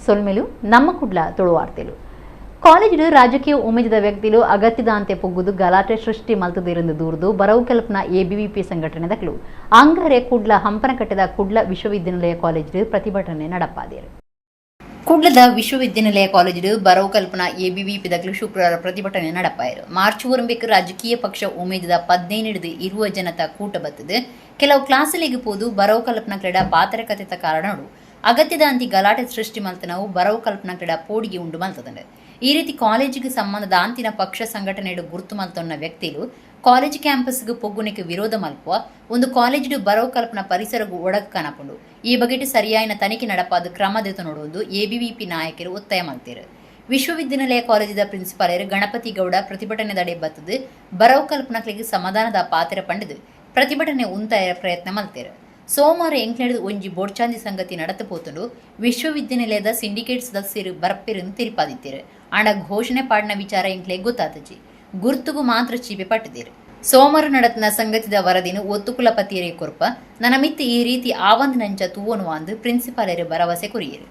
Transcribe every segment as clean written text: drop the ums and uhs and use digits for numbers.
ಸೊಲ್ಮೆಲು ನಮ್ಮ ಕುಡ್ಲ ತುಳುವಾರ್ತೆಲು ಕಾಲೇಜು ರಾಜಕೀಯ ಉಮೇದಿದ ವ್ಯಕ್ತಿಲು ಅಗತ್ಯದ ಅಂತೆ ಪೊಗ್ಗುದು ಗಲಾಟೆ ಸೃಷ್ಟಿ ಮಲ್ತದಿರಂದು ದೂರದು ಬರವು ಕಲ್ಪನ ಎಬಿವಿಪಿ ಸಂಘಟನೆದಕಲು ಅಂಗರೆ ಕುಡ್ಲ ಹಂಪನಕಟ್ಟೆದ ಕುಡ್ಲ ವಿಶ್ವವಿದ್ಯಾನಿಲಯ ಕಾಲೇಜು ಪ್ರತಿಭಟನೆ ನಡಪಾದಿರು. ಕುಡ್ಲದ ವಿಶ್ವವಿದ್ಯಾನಿಲಯ ಕಾಲೇಜು ಬರವು ಕಲ್ಪನಾ ಎಬಿವಿಪಿ ದಕಲು ಶುಕ್ರವಾರ ಪ್ರತಿಭಟನೆ ನಡಪಾಯಿರು. ಮಾರ್ಚ್ ಒರಂಬೇಕು ರಾಜಕೀಯ ಪಕ್ಷ ಉಮೇದಿದ 15 ಜನತ ಕೂಟ ಬತ್ತದು ಕೆಲವು ಕ್ಲಾಸಲಿಗೆ ಪೋದು ಬರವು ಕಲ್ಪನಾ ಕ್ರೀಡಾ ಪಾತ್ರಕತೆತ ಕಾರಣಗಳು ಅಗತ್ಯದ ಅಂತಿ ಗಲಾಟೆ ಸೃಷ್ಟಿ ಮಲ್ತನವು ಬರವು ಕಲ್ಪನಾ ಕ್ರೀಡಾ ಪೋಡಿಗೆ ಉಂಡು ಮಲ್ತದಂಡೆ. ಈ ರೀತಿ ಕಾಲೇಜಿಗೆ ಸಂಬಂಧದ ಅಂತಿನ ಪಕ್ಷ ಸಂಘಟನೆಡು ಗುರುತು ಮಲ್ತೊನ್ನ ವ್ಯಕ್ತಿಲು ಕಾಲೇಜ್ ಕ್ಯಾಂಪಸ್ಗೆ ಪೊಗ್ಗುನಿಗೆ ವಿರೋಧ ಮಲ್ಪುವ ಒಂದು ಕಾಲೇಜು ಬರವು ಕಲ್ಪನಾ ಪರಿಸರಗೂ ಒಡಗು ಕನಪುಂಡು ಈ ಬಗೆಟ್ ಸರಿಯಾಯಿನ ತನಿಖೆ ನಡಪಾದ ಕ್ರಮದೆತ ನೋಡುವುದು ಎಬಿವಿಪಿ ನಾಯಕರು ಒತ್ತಾಯ ಮಲ್ತಿರು. ವಿಶ್ವವಿದ್ಯಾನಿಲಯ ಕಾಲೇಜಿದ ಪ್ರಿನ್ಸಿಪಾಲರು ಗಣಪತಿ ಗೌಡ ಪ್ರತಿಭಟನೆ ದಡೆ ಬತ್ತದು ಬರವು ಕಲ್ಪನಾಕ್ಲಿಗೆ ಸಮಾಧಾನದ ಪಾತ್ರ ಪಂಡಿದು ಪ್ರತಿಭಟನೆ ಉಂತಾಯ ಪ್ರಯತ್ನ ಮಲ್ತಿರು. ಸೋಮವಾರ ಎಂಕ್ಲೆಡ್ ಒಂಜಿ ಬೋಡ್ಚಾಂದಿ ಸಂಗತಿ ನಡತಪೋತುಂಡು ವಿಶ್ವವಿದ್ಯಾನಿಲಯದ ಸಿಂಡಿಕೇಟ್ ಸದಸ್ಯರು ಬರ್ಪಿರನ್ನು ತಿರುಪಾದಿತ್ತಿರು. ಆಂಡ ಘೋಷಣೆ ಪಾಡಿನ ವಿಚಾರ ಎಂಕ್ಲೆ ಗೊತ್ತಾತಜಿ ಗುರ್ತುಗೂ ಮಾತ್ರ ಚೀಪೆ ಪಟ್ಟಿದ್ದೀರು. ಸೋಮವಾರ ನಡತನ ಸಂಗತಿದ ವರದಿನ ಒತ್ತುಕುಲಪತಿಯರೇ ಕೊರ್ಪ ನನ್ನ ಮಿತ್ತ ಈ ರೀತಿ ಆವಂದ್ ನಂಚ ತೂವನು ಅಂದು ಪ್ರಿನ್ಸಿಪಾಲರು ಭರವಸೆ ಕುರಿಯರು.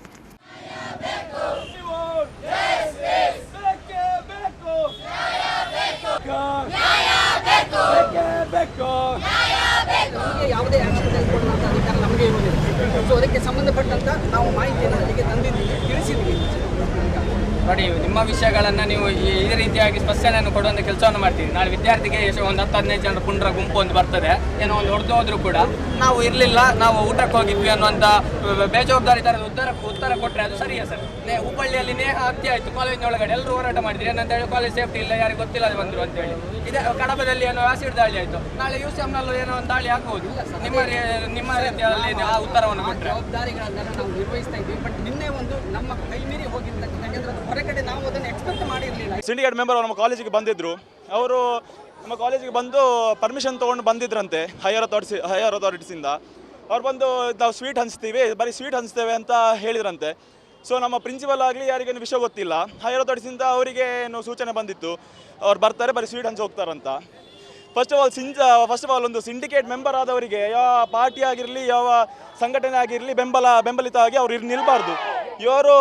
ಯಾವುದೇ ಆಕ್ಷನ್ ತೆಗೆದುಕೊಳ್ಳುವಂಥ ಅಧಿಕಾರ ನಮಗೆ ಇರುವುದಿಲ್ಲ. ಸೊ ಅದಕ್ಕೆ ಸಂಬಂಧಪಟ್ಟಂತ ನಾವು ಮಾಹಿತಿಯನ್ನು ಅಲ್ಲಿಗೆ ತಂದಿದ್ದೀವಿ, ತಿಳಿಸಿದ್ದೀವಿ. ನೋಡಿ, ನಿಮ್ಮ ವಿಷಯಗಳನ್ನು ನೀವು ಇದೇ ರೀತಿಯಾಗಿ ಸ್ಪಷ್ಟನೆಯನ್ನು ಕೊಡುವಂಥ ಕೆಲಸವನ್ನು ಮಾಡ್ತೀವಿ. ನಾಳೆ ವಿದ್ಯಾರ್ಥಿಗೆ ಒಂದು 10-15 ಜನರ ಪುಂಡ್ರ ಗುಂಪು ಒಂದು ಬರ್ತದೆ, ಏನೋ ಒಂದು ಹೊಡೆದು ಹೋದರೂ ಕೂಡ ನಾವು ಇರಲಿಲ್ಲ, ನಾವು ಊಟಕ್ಕೆ ಹೋಗಿದ್ವಿ ಅನ್ನುವಂಥ ಬೇಜವಾಬ್ದಾರಿ ಥರದ ಉತ್ತರ ಕೊಟ್ಟರೆ ಅದು ಸರಿಯಾ ಸರ್? ಹುಬ್ಬಳ್ಳಿಯಲ್ಲಿ ನೇಹ ಹತ್ಯೆ ಆಯಿತು, ಕಾಲೇಜಿನೊಳಗಡೆ ಎಲ್ಲರೂ ಹೋರಾಟ ಮಾಡಿದ್ರು. ಏನಂತ ಹೇಳಿ ಕಾಲೇಜ್ ಸೇಫ್ಟಿ ಇಲ್ಲ, ಯಾರಿಗೆ ಗೊತ್ತಿಲ್ಲ ಅದು ಬಂದರು ಅಂತೇಳಿ. ಇದೇ ಕಡಬದಲ್ಲಿ ಏನೋ ಆಸಿಡ್ ದಾಳಿ ಆಯಿತು, ನಾಳೆ UCM-ನಲ್ಲೂ ಏನೋ ಒಂದು ದಾಳಿ ಆಗ್ಬೋದು. ನಿಮ್ಮ ರೀತಿಯಲ್ಲಿ ಆ ಉತ್ತರವನ್ನು ಕೊಟ್ಟರೆ ಜವಾಬ್ದಾರಿಗಳನ್ನೆಲ್ಲ ನಾವು ನಿರ್ವಹಿಸ್ತಾ ಇದ್ದೀವಿ. ಬಟ್ ನಿನ್ನೆ ಒಂದು ನಮ್ಮ ಕೈ ಮೀರಿ ಹೋಗಿರ್ತಕ್ಕಂಥ ಹೊರಗಡೆ ನಾವು ಅದನ್ನು ಎಕ್ಸ್ಪೆಕ್ಟ್ ಮಾಡಿರಲಿಲ್ಲ. ಸಿಂಡಿಕೇಟ್ ಮೆಂಬರ್ ನಮ್ಮ ಕಾಲೇಜಿಗೆ ಬಂದಿದ್ದರು. ಅವರು ನಮ್ಮ ಕಾಲೇಜಿಗೆ ಬಂದು ಪರ್ಮಿಷನ್ ತೊಗೊಂಡು ಬಂದಿದ್ರಂತೆ ಹೈಯರ್ ಅಥಾರಿಟೀಸಿಂದ. ಅವ್ರು ಬಂದು ನಾವು ಸ್ವೀಟ್ ಹಂಚ್ತೀವಿ, ಬರೀ ಸ್ವೀಟ್ ಹಂಚ್ತೇವೆ ಅಂತ ಹೇಳಿದ್ರಂತೆ. ಸೊ ನಮ್ಮ ಪ್ರಿನ್ಸಿಪಲ್ ಆಗಲಿ ಯಾರಿಗೇನು ವಿಷಯ ಗೊತ್ತಿಲ್ಲ. ಹೈಯರ್ ಅಥಾರಿಟೀಸಿಂದ ಅವರಿಗೆ ಏನು ಸೂಚನೆ ಬಂದಿತ್ತು, ಅವ್ರು ಬರ್ತಾರೆ ಬರೀ ಸ್ವೀಟ್ ಹಂಚಿ ಹೋಗ್ತಾರಂತ. ಫಸ್ಟ್ ಆಫ್ ಆಲ್ ಒಂದು ಸಿಂಡಿಕೇಟ್ ಮೆಂಬರ್ ಆದವರಿಗೆ ಯಾವ ಪಾರ್ಟಿ ಆಗಿರಲಿ, ಯಾವ ಸಂಘಟನೆ ಆಗಿರಲಿ ಬೆಂಬಲಿತವಾಗಿ ಅವ್ರು ನಿಲ್ಬಾರ್ದು. ಇವರು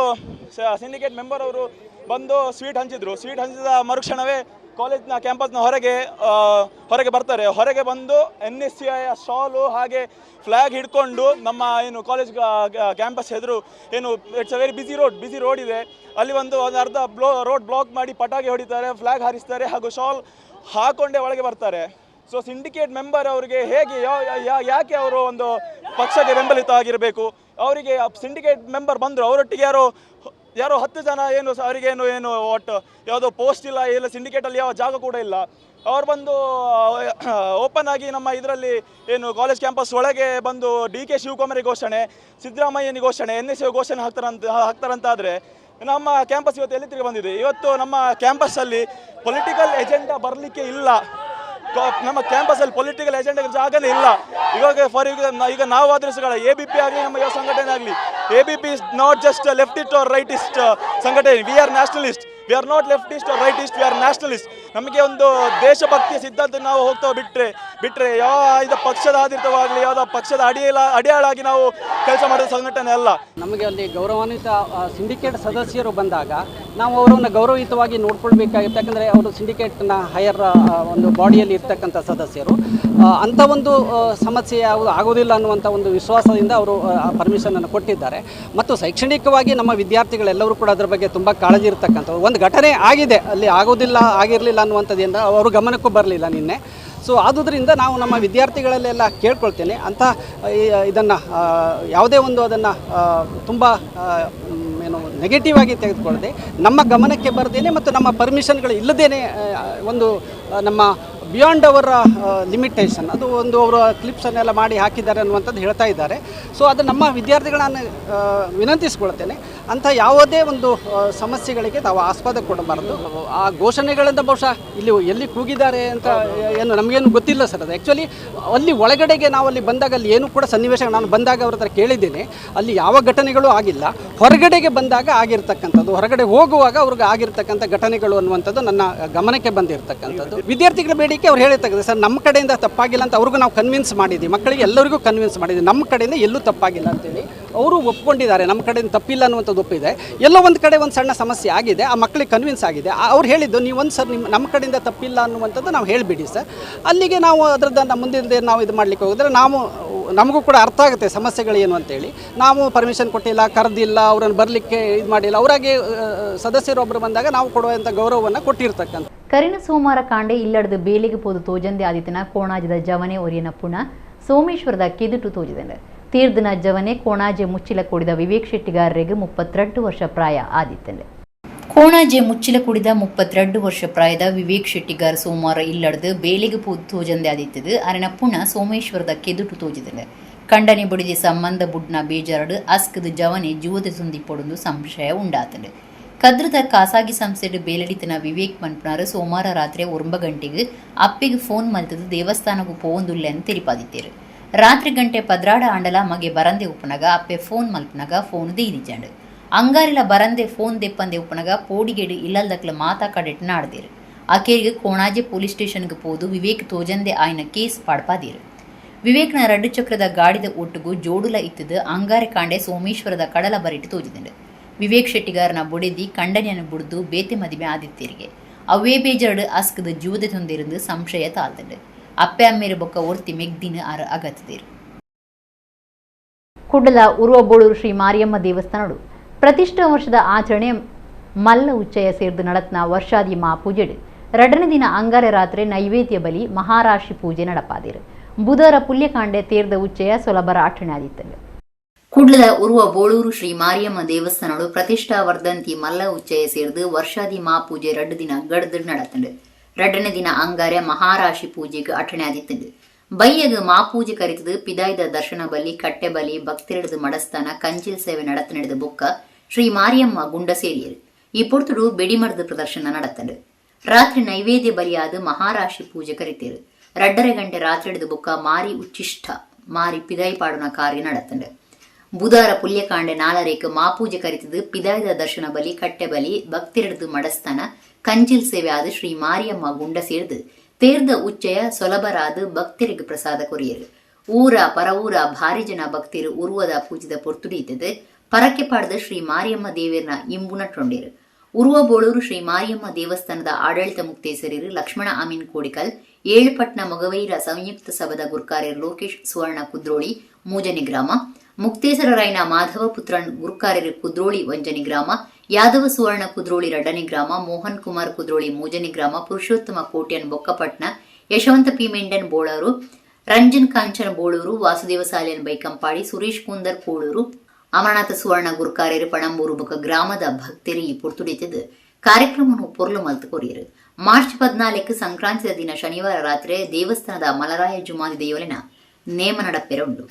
ಸಿಂಡಿಕೇಟ್ ಮೆಂಬರ್ ಅವರು ಬಂದು ಸ್ವೀಟ್ ಹಂಚಿದ್ರು. ಸ್ವೀಟ್ ಹಂಚಿದ ಮರುಕ್ಷಣವೇ ಕಾಲೇಜ್ನ ಕ್ಯಾಂಪಸ್ನ ಹೊರಗೆ ಬರ್ತಾರೆ. ಹೊರಗೆ ಬಂದು NSCI ಶಾಲು ಹಾಗೆ ಫ್ಲ್ಯಾಗ್ ಹಿಡ್ಕೊಂಡು ನಮ್ಮ ಏನು ಕಾಲೇಜ್ ಕ್ಯಾಂಪಸ್ ಎದುರು ಏನು it's a very busy road ಇದೆ, ಅಲ್ಲಿ ಒಂದು ಅರ್ಧ ರೋಡ್ ಬ್ಲಾಕ್ ಮಾಡಿ ಪಟಾಕಿ ಹೊಡಿತಾರೆ, ಫ್ಲ್ಯಾಗ್ ಹಾರಿಸ್ತಾರೆ ಹಾಗೂ ಶಾಲ್ ಹಾಕೊಂಡೇ ಒಳಗೆ ಬರ್ತಾರೆ. ಸೊ ಸಿಂಡಿಕೇಟ್ ಮೆಂಬರ್ ಅವರಿಗೆ ಹೇಗೆ ಯಾಕೆ ಅವರು ಒಂದು ಪಕ್ಷಕ್ಕೆ ಬೆಂಬಲಿತ ಆಗಿರಬೇಕು? ಅವರಿಗೆ ಸಿಂಡಿಕೇಟ್ ಮೆಂಬರ್ ಬಂದರು, ಅವರೊಟ್ಟಿಗೆ ಯಾರೋ 10 ಜನ ಏನು ಅವರಿಗೇನು ಒಟ್ಟು ಯಾವುದೋ ಪೋಸ್ಟ್ ಇಲ್ಲ, ಸಿಂಡಿಕೇಟಲ್ಲಿ ಯಾವ ಜಾಗ ಕೂಡ ಇಲ್ಲ. ಅವ್ರು ಬಂದು ಓಪನ್ ಆಗಿ ನಮ್ಮ ಇದರಲ್ಲಿ ಏನು ಕಾಲೇಜ್ ಕ್ಯಾಂಪಸ್ ಒಳಗೆ ಬಂದು DK ಶಿವಕುಮಾರಿ ಘೋಷಣೆ, ಸಿದ್ದರಾಮಯ್ಯನ ಘೋಷಣೆ, NSA ಘೋಷಣೆ ಹಾಕ್ತಾರಂತಾದರೆ ನಮ್ಮ ಕ್ಯಾಂಪಸ್ ಇವತ್ತು ಎಲ್ಲಿ ತಿರುಗಿ ಬಂದಿದೆ? ಇವತ್ತು ನಮ್ಮ ಕ್ಯಾಂಪಸ್ಸಲ್ಲಿ ಪೊಲಿಟಿಕಲ್ ಎಜೆಂಡಾ ಬರಲಿಕ್ಕೆ ಇಲ್ಲ. ನಮ್ಮ ಕ್ಯಾಂಪಸಲ್ಲಿ ಪೊಲಿಟಿಕಲ್ ಎಜೆಂಡಾ ಜಾಗನೇ ಇಲ್ಲ. ಈಗ ನಾವು ಆಧರಿಸಿಗಳ ABP ಆಗಲಿ, ನಮ್ಮ ಯಾವ ಸಂಘಟನೆ ಆಗಲಿ, ABP is not just leftist or rightist ಸಂಘಟನೆ. We are nationalist. We are not leftist or rightist, we are nationalist. ನಮಗೆ ಒಂದು ದೇಶಭಕ್ತಿಯ ಸಿದ್ಧಾಂತ ನಾವು ಹೋಗ್ತಾ ಬಿಟ್ಟರೆ ಯಾವ ಪಕ್ಷದ ಆಧಾರಿತವಾಗಲಿ, ಯಾವುದೋ ಪಕ್ಷದ ಅಡಿಯಾಳಾಗಿ ನಾವು ಕೆಲಸ ಮಾಡಿದ ಸಂಘಟನೆ ಅಲ್ಲ. ನಮಗೆ ಅಲ್ಲಿ ಗೌರವಾನ್ವಿತ ಸಿಂಡಿಕೇಟ್ ಸದಸ್ಯರು ಬಂದಾಗ ನಾವು ಅವರನ್ನು ಗೌರವಯುತವಾಗಿ ನೋಡ್ಕೊಳ್ಬೇಕಾಗಿತ್ತು. ಯಾಕಂದರೆ ಅವರು ಸಿಂಡಿಕೇಟ್ನ ಹೈಯರ್ ಒಂದು ಬಾಡಿಯಲ್ಲಿ ಇರ್ತಕ್ಕಂಥ ಸದಸ್ಯರು. ಅಂಥ ಒಂದು ಸಮಸ್ಯೆ ಯಾವುದು ಆಗೋದಿಲ್ಲ ಅನ್ನುವಂಥ ಒಂದು ವಿಶ್ವಾಸದಿಂದ ಅವರು ಪರ್ಮಿಷನನ್ನು ಕೊಟ್ಟಿದ್ದಾರೆ. ಮತ್ತು ಶೈಕ್ಷಣಿಕವಾಗಿ ನಮ್ಮ ವಿದ್ಯಾರ್ಥಿಗಳೆಲ್ಲರೂ ಕೂಡ ಅದರ ಬಗ್ಗೆ ತುಂಬ ಕಾಳಜಿ ಇರತಕ್ಕಂಥವ್ರು. ಒಂದು ಘಟನೆ ಆಗಿದೆ, ಅಲ್ಲಿ ಆಗಿರಲಿಲ್ಲ ಅನ್ನುವಂಥದ್ದಿಂದ ಅವರು ಗಮನಕ್ಕೂ ಬರಲಿಲ್ಲ ನಿನ್ನೆ. ಸೊ ಆದುದರಿಂದ ನಾವು ನಮ್ಮ ವಿದ್ಯಾರ್ಥಿಗಳಲ್ಲೆಲ್ಲ ಕೇಳ್ಕೊಳ್ತೇನೆ, ಅಂಥ ಇದನ್ನು ಯಾವುದೇ ಒಂದು ಅದನ್ನು ತುಂಬ ನೆಗೆಟಿವ್ ಆಗಿ ತೆಗೆದುಕೊಳ್ಳದೆ, ನಮ್ಮ ಗಮನಕ್ಕೆ ಬರದೇನೆ ಮತ್ತು ನಮ್ಮ ಪರ್ಮಿಷನ್ಗಳು ಇಲ್ಲದೇನೆ ಒಂದು ನಮ್ಮ ಬಿಯಾಂಡ್ ಅವರ ಲಿಮಿಟೇಷನ್ ಅದು ಒಂದು ಅವರು ಕ್ಲಿಪ್ಸನ್ನೆಲ್ಲ ಮಾಡಿ ಹಾಕಿದ್ದಾರೆ ಅನ್ನುವಂಥದ್ದು ಹೇಳ್ತಾ ಇದ್ದಾರೆ. ಸೊ ಅದು ನಮ್ಮ ವಿದ್ಯಾರ್ಥಿಗಳನ್ನು ವಿನಂತಿಸ್ಕೊಳ್ತೇನೆ, ಅಂಥ ಯಾವುದೇ ಒಂದು ಸಮಸ್ಯೆಗಳಿಗೆ ತಾವು ಆಸ್ಪದ ಕೊಡಬಾರ್ದು. ಆ ಘೋಷಣೆಗಳಿಂದ ಬಹುಶಃ ಇಲ್ಲಿ ಎಲ್ಲಿ ಕೂಗಿದ್ದಾರೆ ಅಂತ ಏನು ನಮಗೇನು ಗೊತ್ತಿಲ್ಲ ಸರ್. ಅದು ಆ್ಯಕ್ಚುಲಿ ಅಲ್ಲಿ ಒಳಗಡೆಗೆ ನಾವು ಅಲ್ಲಿ ಬಂದಾಗ ಅಲ್ಲಿ ಏನು ಕೂಡ ಸನ್ನಿವೇಶ ನಾನು ಬಂದಾಗ ಅವ್ರ ಹತ್ರ ಕೇಳಿದ್ದೇನೆ, ಅಲ್ಲಿ ಯಾವ ಘಟನೆಗಳು ಆಗಿಲ್ಲ. ಹೊರಗಡೆಗೆ ಬಂದಾಗ ಆಗಿರ್ತಕ್ಕಂಥದ್ದು, ಹೊರಗಡೆ ಹೋಗುವಾಗ ಅವ್ರಿಗೆ ಆಗಿರ್ತಕ್ಕಂಥ ಘಟನೆಗಳು ಅನ್ನುವಂಥದ್ದು ನನ್ನ ಗಮನಕ್ಕೆ ಬಂದಿರತಕ್ಕಂಥದ್ದು. ವಿದ್ಯಾರ್ಥಿಗಳ ಬೇಡಿಕೆ ಅವ್ರು ಹೇಳಿರ್ತಕ್ಕಂಥ ಸರ್ ನಮ್ಮ ಕಡೆಯಿಂದ ತಪ್ಪಾಗಿಲ್ಲ ಅಂತ ಅವ್ರಿಗೂ ನಾವು ಕನ್ವಿನ್ಸ್ ಮಾಡಿದ್ದೀವಿ, ಮಕ್ಕಳಿಗೆ ಎಲ್ಲರಿಗೂ ಕನ್ವಿನ್ಸ್ ಮಾಡಿದ್ದೀವಿ ನಮ್ಮ ಕಡೆಯಿಂದ ಎಲ್ಲೂ ತಪ್ಪಾಗಿಲ್ಲ ಅಂತೇಳಿ ಅವರು ಒಪ್ಕೊಂಡಿದ್ದಾರೆ, ನಮ್ಮ ಕಡೆಯಿಂದ ತಪ್ಪಿಲ್ಲ ಅನ್ನುವಂಥದ್ದು ಒಪ್ಪಿದೆ. ಎಲ್ಲೋ ಒಂದು ಕಡೆ ಒಂದು ಸಣ್ಣ ಸಮಸ್ಯೆ ಆಗಿದೆ, ಆ ಮಕ್ಕಳಿಗೆ ಕನ್ವಿನ್ಸ್ ಆಗಿದೆ. ಅವ್ರು ಹೇಳಿದ್ದು ನೀವು ಒಂದು ಸರ್ ನಮ್ಮ ಕಡೆಯಿಂದ ತಪ್ಪಿಲ್ಲ ಅನ್ನುವಂಥದ್ದು ನಾವು ಹೇಳಿಬಿಡಿ ಸರ್, ಅಲ್ಲಿಗೆ ನಾವು ಅದರದ್ದು ಮುಂದಿನ ನಾವು ಇದು ಮಾಡಲಿಕ್ಕೆ ಹೋಗಿದ್ರೆ ನಮಗೂ ಕೂಡ ಅರ್ಥ ಆಗುತ್ತೆ ಸಮಸ್ಯೆಗಳೇನು ಅಂತೇಳಿ. ನಾವು ಪರ್ಮಿಷನ್ ಕೊಟ್ಟಿಲ್ಲ, ಕರೆದಿಲ್ಲ, ಅವರನ್ನು ಬರಲಿಕ್ಕೆ ಇದು ಮಾಡಿಲ್ಲ, ಅವರಾಗೆ ಸದಸ್ಯರೊಬ್ಬರು ಬಂದಾಗ ನಾವು ಕೊಡುವಂಥ ಗೌರವವನ್ನು ಕೊಟ್ಟಿರ್ತಕ್ಕಂಥ. ಕರಿನ ಸೋಮವಾರ ಕಾಂಡೆ ಇಲ್ಲಡದು ಬೇಲಿಗೆ ಪೋದು ತೋಜಂದೆ ಆದಿತನ ಕೋಣಾಜದ ಜವನೆ ಒರಿಯನ ಪುಣ ಸೋಮೇಶ್ವರದ ಕಿದುಟು ತೋಜಿದೆ. ತೀರ್ದಿನ ಜವನೆ ಕೋಣಾಜೆ ಮುಚ್ಚಿಲ ಕೂಡಿದ ವಿವೇಕ್ ಶೆಟ್ಟಿಗಾರರಿಗೆ 32 ವರ್ಷ ಪ್ರಾಯ ಆದಿತ್ತಂಡೆ. ಕೋಣಾಜೆ ಮುಚ್ಚಿಲ ಕೂಡಿದ 32 ವರ್ಷ ಪ್ರಾಯದ ವಿವೇಕ್ ಶೆಟ್ಟಿಗಾರ್ ಸೋಮವಾರ ಇಲ್ಲಡದು ಬೇಲಿಗೆ ಪೋದು ತೋಜಂದೆ ಆದಿತ್ತದು ಅರನ ಪುಣ ಸೋಮೇಶ್ವರದ ಕೆದುಟು ತೋಜಿದೆ. ಕಂಡನೆ ಬಡಿದ ಸಂಬಂಧ ಬುಡ್ನ ಬೇಜಾರಡು ಅಸ್ಕದ ಜವನೆ ಜೀವದ ಸುಂದಿ ಪೊಡೊಂದು ಸಂಶಯ ಉಂಡಾತಂಡೆ. ಕದ್ರದ ಖಾಸಗಿ ಸಂಸ್ಥೆಡು ಬೇಲಡಿತನ ವಿವೇಕ್ ಮನ್ಪುನಾರು ಸೋಮವಾರ ರಾತ್ರಿ 9 ಗಂಟೆಗೆ ಅಪ್ಪಿಗೆ ಫೋನ್ ಮಲ್ತದು ದೇವಸ್ಥಾನಕ್ಕೂ ಪೋವಂದುಲ್ಲೆ ಅಂತ ತಿಳಿಪಾದಿತ್ತೇರು. ರಾತ್ರಿ ಗಂಟೆ ಪದ್ರಾಡ ಆಂಡಲ ಮಗೆ ಬರಂದೆ ಉಪ್ಪನಗ ಅಪ್ಪೆ ಫೋನ್ ಮಲ್ಪನಗ ಫೋನ್ ದೀದಿಜಾಂಡು ಅಂಗಾರಿಲ ಬರಂದೆ ಫೋನ್ ದೆಪ್ಪಂದೆ ಉಪ್ಪನಗ ಪೋಡಿಗೆಡು ಇಲ್ಲಲ್ದಕ್ಲ ಮಾತಾ ಕಡೆಟ್ ನಾಡ್ದೇರು. ಆಕೆರಿಗೆ ಕೋಣಾಜೆ ಪೊಲೀಸ್ ಸ್ಟೇಷನ್ಗೆ ಪೋದು ವಿವೇಕ್ ತೋಜಂದೆ ಆಯ್ನ ಕೇಸ್ ಪಾಡ್ಪಾದೀರು. ವಿವೇಕ್ನ 2 ಚಕ್ರದ ಗಾಡಿದ ಒಟ್ಟಿಗೂ ಜೋಡುಲ ಇತ್ತದು ಅಂಗಾರೆ ಕಾಂಡೆ ಸೋಮೇಶ್ವರದ ಕಡಲ ಬರಿಟ್ಟು ತೋಜಿದಂಡು. ವಿವೇಕ್ ಶೆಟ್ಟಿಗಾರನ ಬೊಡೆದಿ ಕಂಡನೆಯನ್ನು ಬುಡ್ದು ಬೇತೆ ಮದಿಮೆ ಆದಿತ್ಯರಿಗೆ ಅವೇ ಬೇಜಾಡು ಅಸ್ಕದ ಜೀವದ ತೊಂದಿருந்து ಸಂಶಯ ತಾಳ್ತಂಡು. ಅಪ್ಪೆ ಅಮ್ಮೇರು ಬೊಕ್ಕ ಒರ್ತಿ ಮೆಗ್ದಿನ ಅಗತ್ತದೇರು. ಕುಡ್ಡಲ ಉರುವಬೋಳೂರು ಶ್ರೀ ಮಾರಿಯಮ್ಮ ದೇವಸ್ಥಾನಡು ಪ್ರತಿಷ್ಠಾ ವರ್ಷದ ಆಚರಣೆ ಮಲ್ಲ ಉಚ್ಚಯ ಸೇರ್ದು ನಡತ್ನ ವರ್ಷಾದಿ ಮಾಪೂಜೆಡು 2ನೇ ದಿನ ಅಂಗಾರೆ ರಾತ್ರಿ ನೈವೇದ್ಯ ಬಲಿ ಮಹಾರಾಶಿ ಪೂಜೆ ನಡಪಾದಿರು. ಬುಧರ ಪುಲ್ಯಕಾಂಡೆ ತೀರ್ದ ಉಚ್ಚಯ ಸೊಲಭರ ಆಚರಣೆ ಆದಿತ್ತಂಡು. ಕುಡ್ಲದ ಉರುವ ಬೋಳೂರು ಶ್ರೀ ಮಾರಿಯಮ್ಮ ದೇವಸ್ಥಾನಡು ಪ್ರತಿಷ್ಠಾ ವರ್ಧಂತಿ ಮಲ್ಲ ಉಚ್ಚಯ ಸೇರ್ದು ವರ್ಷಾದಿ ಮಾಪೂಜೆ 2 ದಿನ ಗಡ್ದು ನಡತಂಡು. 2ನೇ ದಿನ ಅಂಗಾರೆ ಮಹಾರಾಶಿ ಪೂಜೆಗೆ ಆಚರಣೆ ಆದಿತ್ತಂಡು. ಬೈಯಗ ಮಾಪೂಜೆ ಕರಿತದು ಪಿದಾಯ್ದ ದರ್ಶನ ಬಲಿ ಕಟ್ಟೆ ಬಲಿ ಭಕ್ತಿರಡದು ಮಡಸ್ಥಾನ ಕಂಚಿಲ್ ಸೇವೆ ನಡತ ನಡೆದ ಬೊಕ್ಕ ಶ್ರೀ ಮಾರಿಯಮ್ಮ ಗುಂಡ ಸೇರಿಯರು. ಈ ಪೊರ್ತುಡು ಬೆಡಿಮರದ ಪ್ರದರ್ಶನ ನಡತಂಡು. ರಾತ್ರಿ ನೈವೇದ್ಯ ಬಲಿಯಾದ ಮಹಾರಾಶಿ ಪೂಜೆ ಕರಿತೇರು. 2:30 ಗಂಟೆ ರಾತ್ರಿ ಹಿಡಿದು ಬೊಕ್ಕ ಮಾರಿ ಉಚ್ಚಿಷ್ಟ ಮಾರಿ ಪಿದಾಯಿ ಪಾಡುನ ಕಾರ್ಯ ನಡತಂಡು. ಬುಧಾರ ಪುಲ್ಯಕಾಂಡೆ 4 ಮಾಪೂಜೆ ಕರಿತದು ಪಿದಾಯ್ದ ದರ್ಶನ ಬಲಿ ಕಟ್ಟೆ ಬಲಿ ಭಕ್ತಿರಡದು ಮಡಸ್ಥಾನ ಕಂಚಿಲ್ ಸೇವೆ ಆದ ಶ್ರೀ ಮಾರಿಯಮ್ಮ ಗುಂಡ ಸೇರ್ದು ತೇರ್ದ ಉಚ್ಚಯ ಸೊಲಭರಾದ ಭಕ್ತರಿಗೆ ಪ್ರಸಾದ ಕೊರಿಯರು. ಊರ ಪರವೂರ ಭಾರಿ ಜನ ಭಕ್ತಿರು ಉರುವದ ಪೂಜಿದ ಪೊರ್ತುಡಿತದು ಪರಕ್ಕೆ ಪಾಡದ ಶ್ರೀ ಮಾರಿಯಮ್ಮ ದೇವಿಯರ್ನ ಇಂಬುನ ಟೊಂಡೇರು. ಉರುವ ಬೋಳೂರು ಶ್ರೀ ಮಾರಿಯಮ್ಮ ದೇವಸ್ಥಾನದ ಆಡಳಿತ ಮುಕ್ತೇಸರಿರು ಲಕ್ಷ್ಮಣ ಅಮೀನ್ ಕೋಡಿಕಲ್, ಏಳುಪಟ್ನ ಮೊಗವೈರ ಸಂಯುಕ್ತ ಸಭದ ಗುರ್ಕಾರ್ಯರು ಲೋಕೇಶ್ ಸುವರ್ಣ ಕುದ್ರೋಳಿ ಮೂಜನಿ ಗ್ರಾಮ, ಮುಕ್ತೇಸರರಾಯನ ಮಾಧವ ಪುತ್ರನ್ ಗುರ್ಕಾರ್ಯರು ಕುದ್ರೋಳಿ ವಂಜನಿ ಗ್ರಾಮ, ಯಾದವ ಸುವರ್ಣ ಕುದ್ರೋಳಿ 2ನೇ ಗ್ರಾಮ, ಮೋಹನ್ ಕುಮಾರ್ ಕುದ್ರೋಳಿ ಮೂಜನಿ ಗ್ರಾಮ, ಪುರುಷೋತ್ತಮ ಕೋಟ್ಯನ್ ಬೊಕ್ಕಪಟ್ನ, ಯಶವಂತ ಪಿ ಮೆಂಡನ್ ಬೋಳೂರು, ರಂಜನ್ ಕಾಂಚನ್ ಬೋಳೂರು, ವಾಸುದೇವ ಸಾಲಿಯನ್ ಬೈಕಂಪಾಡಿ, ಸುರೇಶ್ ಕುಂದರ್ ಕೋಳೂರು, ಅಮರನಾಥ ಸುವರ್ಣ ಗುರ್ಕಾರ್ಯರು ಪಣಂಬೂರು ಬೊಕ್ಕ ಗ್ರಾಮದ ಭಕ್ತರು ಈ ಪೊರ್ತುಡಿತದು ಕಾರ್ಯಕ್ರಮವನ್ನು ಪೊರ್ಲು ಮಲ್ತು ಕೊರಿಯರು. ಮಾರ್ಚ್ 14 ಸಂಕ್ರಾಂತಿಯ ದಿನ ಶನಿವಾರ ರಾತ್ರಿ ದೇವಸ್ಥಾನದ ಮಲರಾಯ ಜುಮಾದಿ ದೇವಲಿನ ನೇಮ ನಡಪೆರುಂಡು.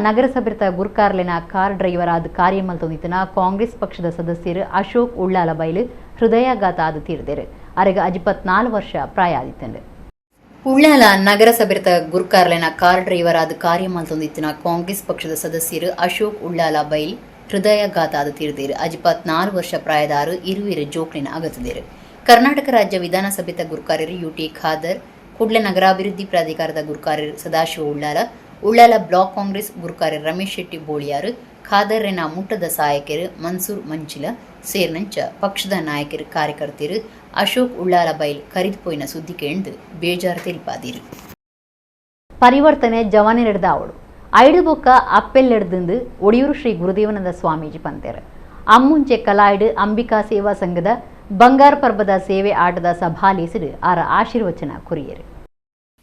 ನಗರಸಭೆ ಗುರ್ಕಾರ್ಲಿನ ಕಾರ್ ಡ್ರೈವರ್ ಆದ ಕಾರ್ಯಮಲ್ತೊಂದಿತ್ತಿನ ಕಾಂಗ್ರೆಸ್ ಪಕ್ಷದ ಸದಸ್ಯರು ಅಶೋಕ್ ಉಳ್ಳಾಲ ಬೈಲು ಹೃದಯಾಘಾತ ಆದ ತೀರ್ದರು. ಅವರಿಗೆ 24 ವರ್ಷ ಪ್ರಾಯ ಆದಿತ್ತಂಡು. ಉಳ್ಳಾಲ ನಗರಸಭೆ ಗುರ್ಕಾರ್ಲಿನ ಕಾರ್ ಡ್ರೈವರ್ ಆದ ಕಾರ್ಯಮಲ್ತೊಂದಿತ್ತಿನ ಕಾಂಗ್ರೆಸ್ ಪಕ್ಷದ ಸದಸ್ಯರು ಅಶೋಕ್ ಉಳ್ಳಾಲ ಬೈಲ್ ಹೃದಯಾಘಾತ ಆದ ತೀರ್ದರು. 24 ವರ್ಷ ಪ್ರಾಯದಾರು ಇರುವಿರು ಜೋಕ್ಲಿನ ಅಗತದೇರು. ಕರ್ನಾಟಕ ರಾಜ್ಯ ವಿಧಾನಸಭೆ ಗುರ್ಕಾರ್ಯರು ಯುಟಿ ಖಾದರ್, ಕೂಡ್ಲೆ ನಗರಾಭಿವೃದ್ಧಿ ಪ್ರಾಧಿಕಾರದ ಗುರ್ಕಾರ್ಯರು ಸದಾಶಿವ ಉಳ್ಳಾಲ ಬ್ಲಾಕ್ ಕಾಂಗ್ರೆಸ್ ಗುರ್ಕಾರ್ಯರು ರಮೇಶ್ ಶೆಟ್ಟಿ ಬೋಳಿಯಾರು, ಖಾದರ್ನ ಮುಟ್ಟದ ಸಹಾಯಕರು ಮನ್ಸೂರ್ ಮಂಚಿಲ ಸೇರ್ನಂಚ ಪಕ್ಷದ ನಾಯಕರು ಕಾರ್ಯಕರ್ತರು ಅಶೋಕ್ ಉಳ್ಳಾಲ ಬೈಲ್ ಕರಿದುಪೋಯಿನ ಸುದ್ದಿ ಕೇಳಿದು ಬೇಜಾರು ತಿಳಿಪಾದಿರು. ಪರಿವರ್ತನೆ ಜವಾನಿರೆಡ್ದ ಅವಳು ಐಡು ಬೊಕ್ಕ ಅಪ್ಪೆಲ್ಲೆಡ್ದು ಒಡಿಯೂರು ಶ್ರೀ ಗುರುದೇವಾನಂದ ಸ್ವಾಮೀಜಿ ಪಂತೇರು. ಅಮ್ಮುಂಚೆ ಕಲಾಯ್ಡು ಅಂಬಿಕಾ ಸೇವಾ ಸಂಘದ ಬಂಗಾರ ಪರ್ಬದ ಸೇವೆ ಆಟದ ಸಭಾಲೇಸಿಡು ಆರ ಆಶೀರ್ವಚನ ಕುರಿಯರು.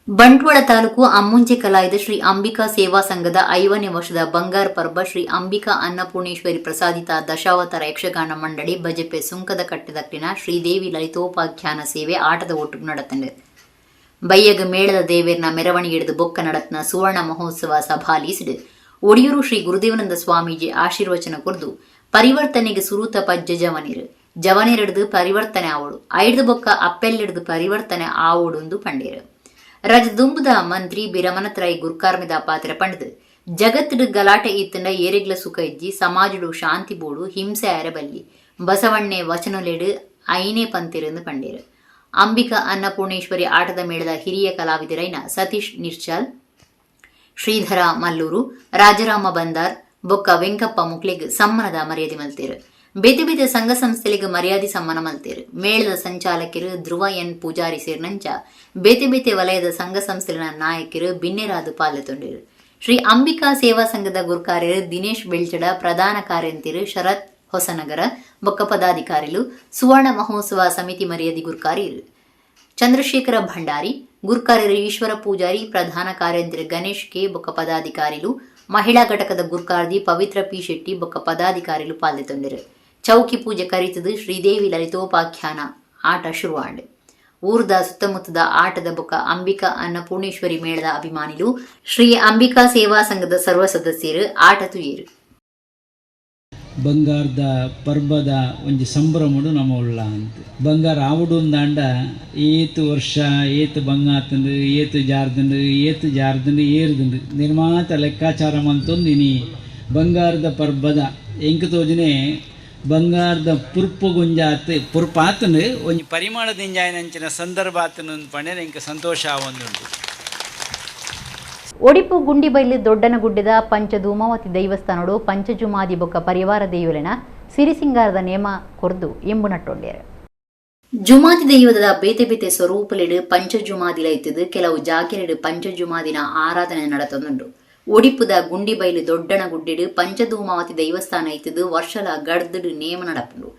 ಬಂಟ್ವಾಳ ತಾಲೂಕು ಅಮ್ಮುಂಚೆ ಕಲಾಯ್ದ ಶ್ರೀ ಅಂಬಿಕಾ ಸೇವಾ ಸಂಘದ 5ನೇ ವರ್ಷದ ಬಂಗಾರ ಪರ್ಬ ಶ್ರೀ ಅಂಬಿಕಾ ಅನ್ನಪೂರ್ಣೇಶ್ವರಿ ಪ್ರಸಾದಿತ ದಶಾವತಾರ ಯಕ್ಷಗಾನ ಮಂಡಳಿ ಬಜೆಪೆ ಸುಂಕದ ಕಟ್ಟದಕ್ಕಿನ ಶ್ರೀದೇವಿ ಲಲಿತೋಪಾಖ್ಯಾನ ಸೇವೆ ಆಟದ ಒಟ್ಟು ನಡತಂಡೆ. ಬಯ್ಯಗ ಮೇಳದ ದೇವೇರ್ನ ಮೆರವಣಿಗೆ ಹಿಡಿದು ಬೊಕ್ಕ ನಡತ್ನ ಸುವರ್ಣ ಮಹೋತ್ಸವ ಸಭಾಲೀಸಿಡು ಒಡಿಯೂರು ಶ್ರೀ ಗುರುದೇವಾನಂದ ಸ್ವಾಮೀಜಿ ಆಶೀರ್ವಚನ ಕೊರ್ದು ಪರಿವರ್ತನೆಗೆ ಸುರೂತ ಪಜ್ಜ ಜವನಿರೆಡ್ದು ಪರಿವರ್ತನೆ ಆವಡು ಐಡ್ದು ಬೊಕ್ಕ ಅಪ್ಪೆಲ್ಲಿಡ್ದು ಪರಿವರ್ತನೆ ಆವೊಂದು ಪಂಡೇರು. ರಾಜದುಂಬುದ ಮಂತ್ರಿ ಬಿರಮನತ್ರಾಯಿ ಗುರ್ಕಾರ್ಮಿದ ಪಾತ್ರ ಪಂಡದು ಜಗತ್ತಿಡು ಗಲಾಟೆ ಇತ್ತಂಡ ಏರೆಗ್ಲ ಸುಖ ಇಜ್ಜಿ ಸಮಾಜಡು ಶಾಂತಿ ಬೋಡು ಹಿಂಸೆ ಅರಬಲ್ಲಿ ಬಸವಣ್ಣೆ ವಚನೊಲೆಡು ಐನೇ ಪಂತಿರೆಂದು ಪಂಡೇರು. ಅಂಬಿಕಾ ಅನ್ನಪೂರ್ಣೇಶ್ವರಿ ಆಟದ ಮೇಳದ ಹಿರಿಯ ಕಲಾವಿದರೈನ ಸತೀಶ್ ನಿರ್ಚಾಲ್, ಶ್ರೀಧರ ಮಲ್ಲೂರು, ರಾಜರಾಮ ಬಂದಾರ್ ಬೊಕ್ಕ ವೆಂಕಪ್ಪ ಮುಕ್ಲೆಗ್ ಸಮ್ಮನದ ಮರ್ಯಾದೆ ಮಲ್ತೇರು. ಬೇತೆ ಬೇತೆ ಸಂಘ ಸಂಸ್ಥೆಗಳಿಗೆ ಮರ್ಯಾದೆ ಸಮ್ಮಾನ ಮಲ್ತೇರು. ಮೇಳದ ಸಂಚಾಲಕರು ಧ್ರುವ ಎನ್ ಪೂಜಾರಿ ಸೇರ್ನಂಚ ಬೇತೆ ಬೇತೆ ವಲಯದ ಸಂಘ ಸಂಸ್ಥೆಗಳ ನಾಯಕರು ಬಿನ್ನೆರಾದು ಪಾಲ್ಗೊಂಡಿರು. ಶ್ರೀ ಅಂಬಿಕಾ ಸೇವಾ ಸಂಘದ ಗುರ್ಕಾರ್ಯರು ದಿನೇಶ್ ಬೆಳ್ಚಡ, ಪ್ರಧಾನ ಕಾರ್ಯಂತಿರು ಶರತ್ ಹೊಸನಗರ ಬೊಕ್ಕ ಪದಾಧಿಕಾರಿಗಳು, ಸುವರ್ಣ ಮಹೋತ್ಸವ ಸಮಿತಿ ಮರ್ಯಾದೆ ಗುರ್ಕಾರ್ಯರು ಚಂದ್ರಶೇಖರ ಭಂಡಾರಿ, ಗುರ್ಕಾರ್ಯರು ಈಶ್ವರ ಪೂಜಾರಿ, ಪ್ರಧಾನ ಕಾರ್ಯಂತಿರು ಗಣೇಶ್ ಕೆ ಬೊಕ್ಕ ಪದಾಧಿಕಾರಿಗಳು, ಮಹಿಳಾ ಘಟಕದ ಗುರ್ಕಾರ್ದಿ ಪವಿತ್ರ ಪಿ ಶೆಟ್ಟಿ ಬೊಕ್ಕ ಪದಾಧಿಕಾರಿಗಳು ಪಾಲ್ಗೊಂಡಿರು. ಚೌಕಿ ಪೂಜೆ ಕರಿತದು ಶ್ರೀದೇವಿ ಲಲಿತೋಪಾಖ್ಯಾನ ಆಟ ಶುರುವಾಂಡು. ಊರ್ದ ಸುತ್ತಮುತ್ತದ ಆಟದ ಬೊಕ್ಕ ಅಂಬಿಕಾ ಅನ್ನಪೂರ್ಣೇಶ್ವರಿ ಮೇಳದ ಅಭಿಮಾನಿಗಳು, ಶ್ರೀ ಅಂಬಿಕಾ ಸೇವಾ ಸಂಘದ ಸರ್ವ ಸದಸ್ಯರು ಆಟ ತುಯ್ಯರು. ಬಂಗಾರದ ಪರ್ಬದ ಒಂಜಿ ಸಂಭ್ರಮಡು ನಮ್ಮ ಉಳ್ಳ ಅಂತ ಬಂಗಾರ ಆವುಡುಂದಾಂಡ ಏತು ವರ್ಷ ಏತು ಬಂಗಾತಂಡು ಏತು ಜಾರ್ದಂಡು ಏರ್ದುಂಡು ನಿರ್ಮಾತ ಲೆಕ್ಕಾಚಾರ ಮಂತೊಂದಿನಿ ಬಂಗಾರದ ಪರ್ಬದ ಎಂಕ ತೋಜನೆ ಬಂಗಾರದ ಪುರ್ಪುಗುಂಜಾತ್ ಪುರ್ಪಾತನು ಒಂಜಿ ಪರಿಮಾಣದ ಎಂಜಾಯನಂಚಿನ ಸಂದರ್ಭ ಆತನು ಪಂಡೇನ ಎಂಕ ಸಂತೋಷ ಆವೊಂದುಂಟು. ಒಡಿಪು ಗುಂಡಿಬೈಲು ದೊಡ್ಡನಗುಡ್ಡದ ಪಂಚಧೂಮಾವತಿ ದೈವಸ್ಥಾನಡು ಪಂಚಜುಮಾದಿ ಬೊಕ್ಕ ಪರಿವಾರ ದೇಯುಲೆನ ಸಿರಿಸಿಂಗಾರದ ನೇಮ ಕೊರ್ದು ಎಂಬು ನಟ್ಟೊಂಡೇರು. ಜುಮಾದಿ ದೈವದ ಬೇತೆ ಬೇತೆ ಸ್ವರೂಪಲಿಡು ಪಂಚಜುಮಾದಿಲೈತದು ಕೆಲವು ಜಾಗೆರೆಡು ಪಂಚಜುಮಾದಿನ ಆರಾಧನೆ ನಡತೊಂದುಂಡು. ಒಡಿಪುದ ಗುಂಡಿಬೈಲು ದೊಡ್ಡನಗುಡ್ಡೆಡು ಪಂಚಧೂಮಾವತಿ ದೈವಸ್ಥಾನ ಐತದು ವರ್ಷಲ ಗಡ್ದುಡು ನೇಮ ನಡಪುಂಡು.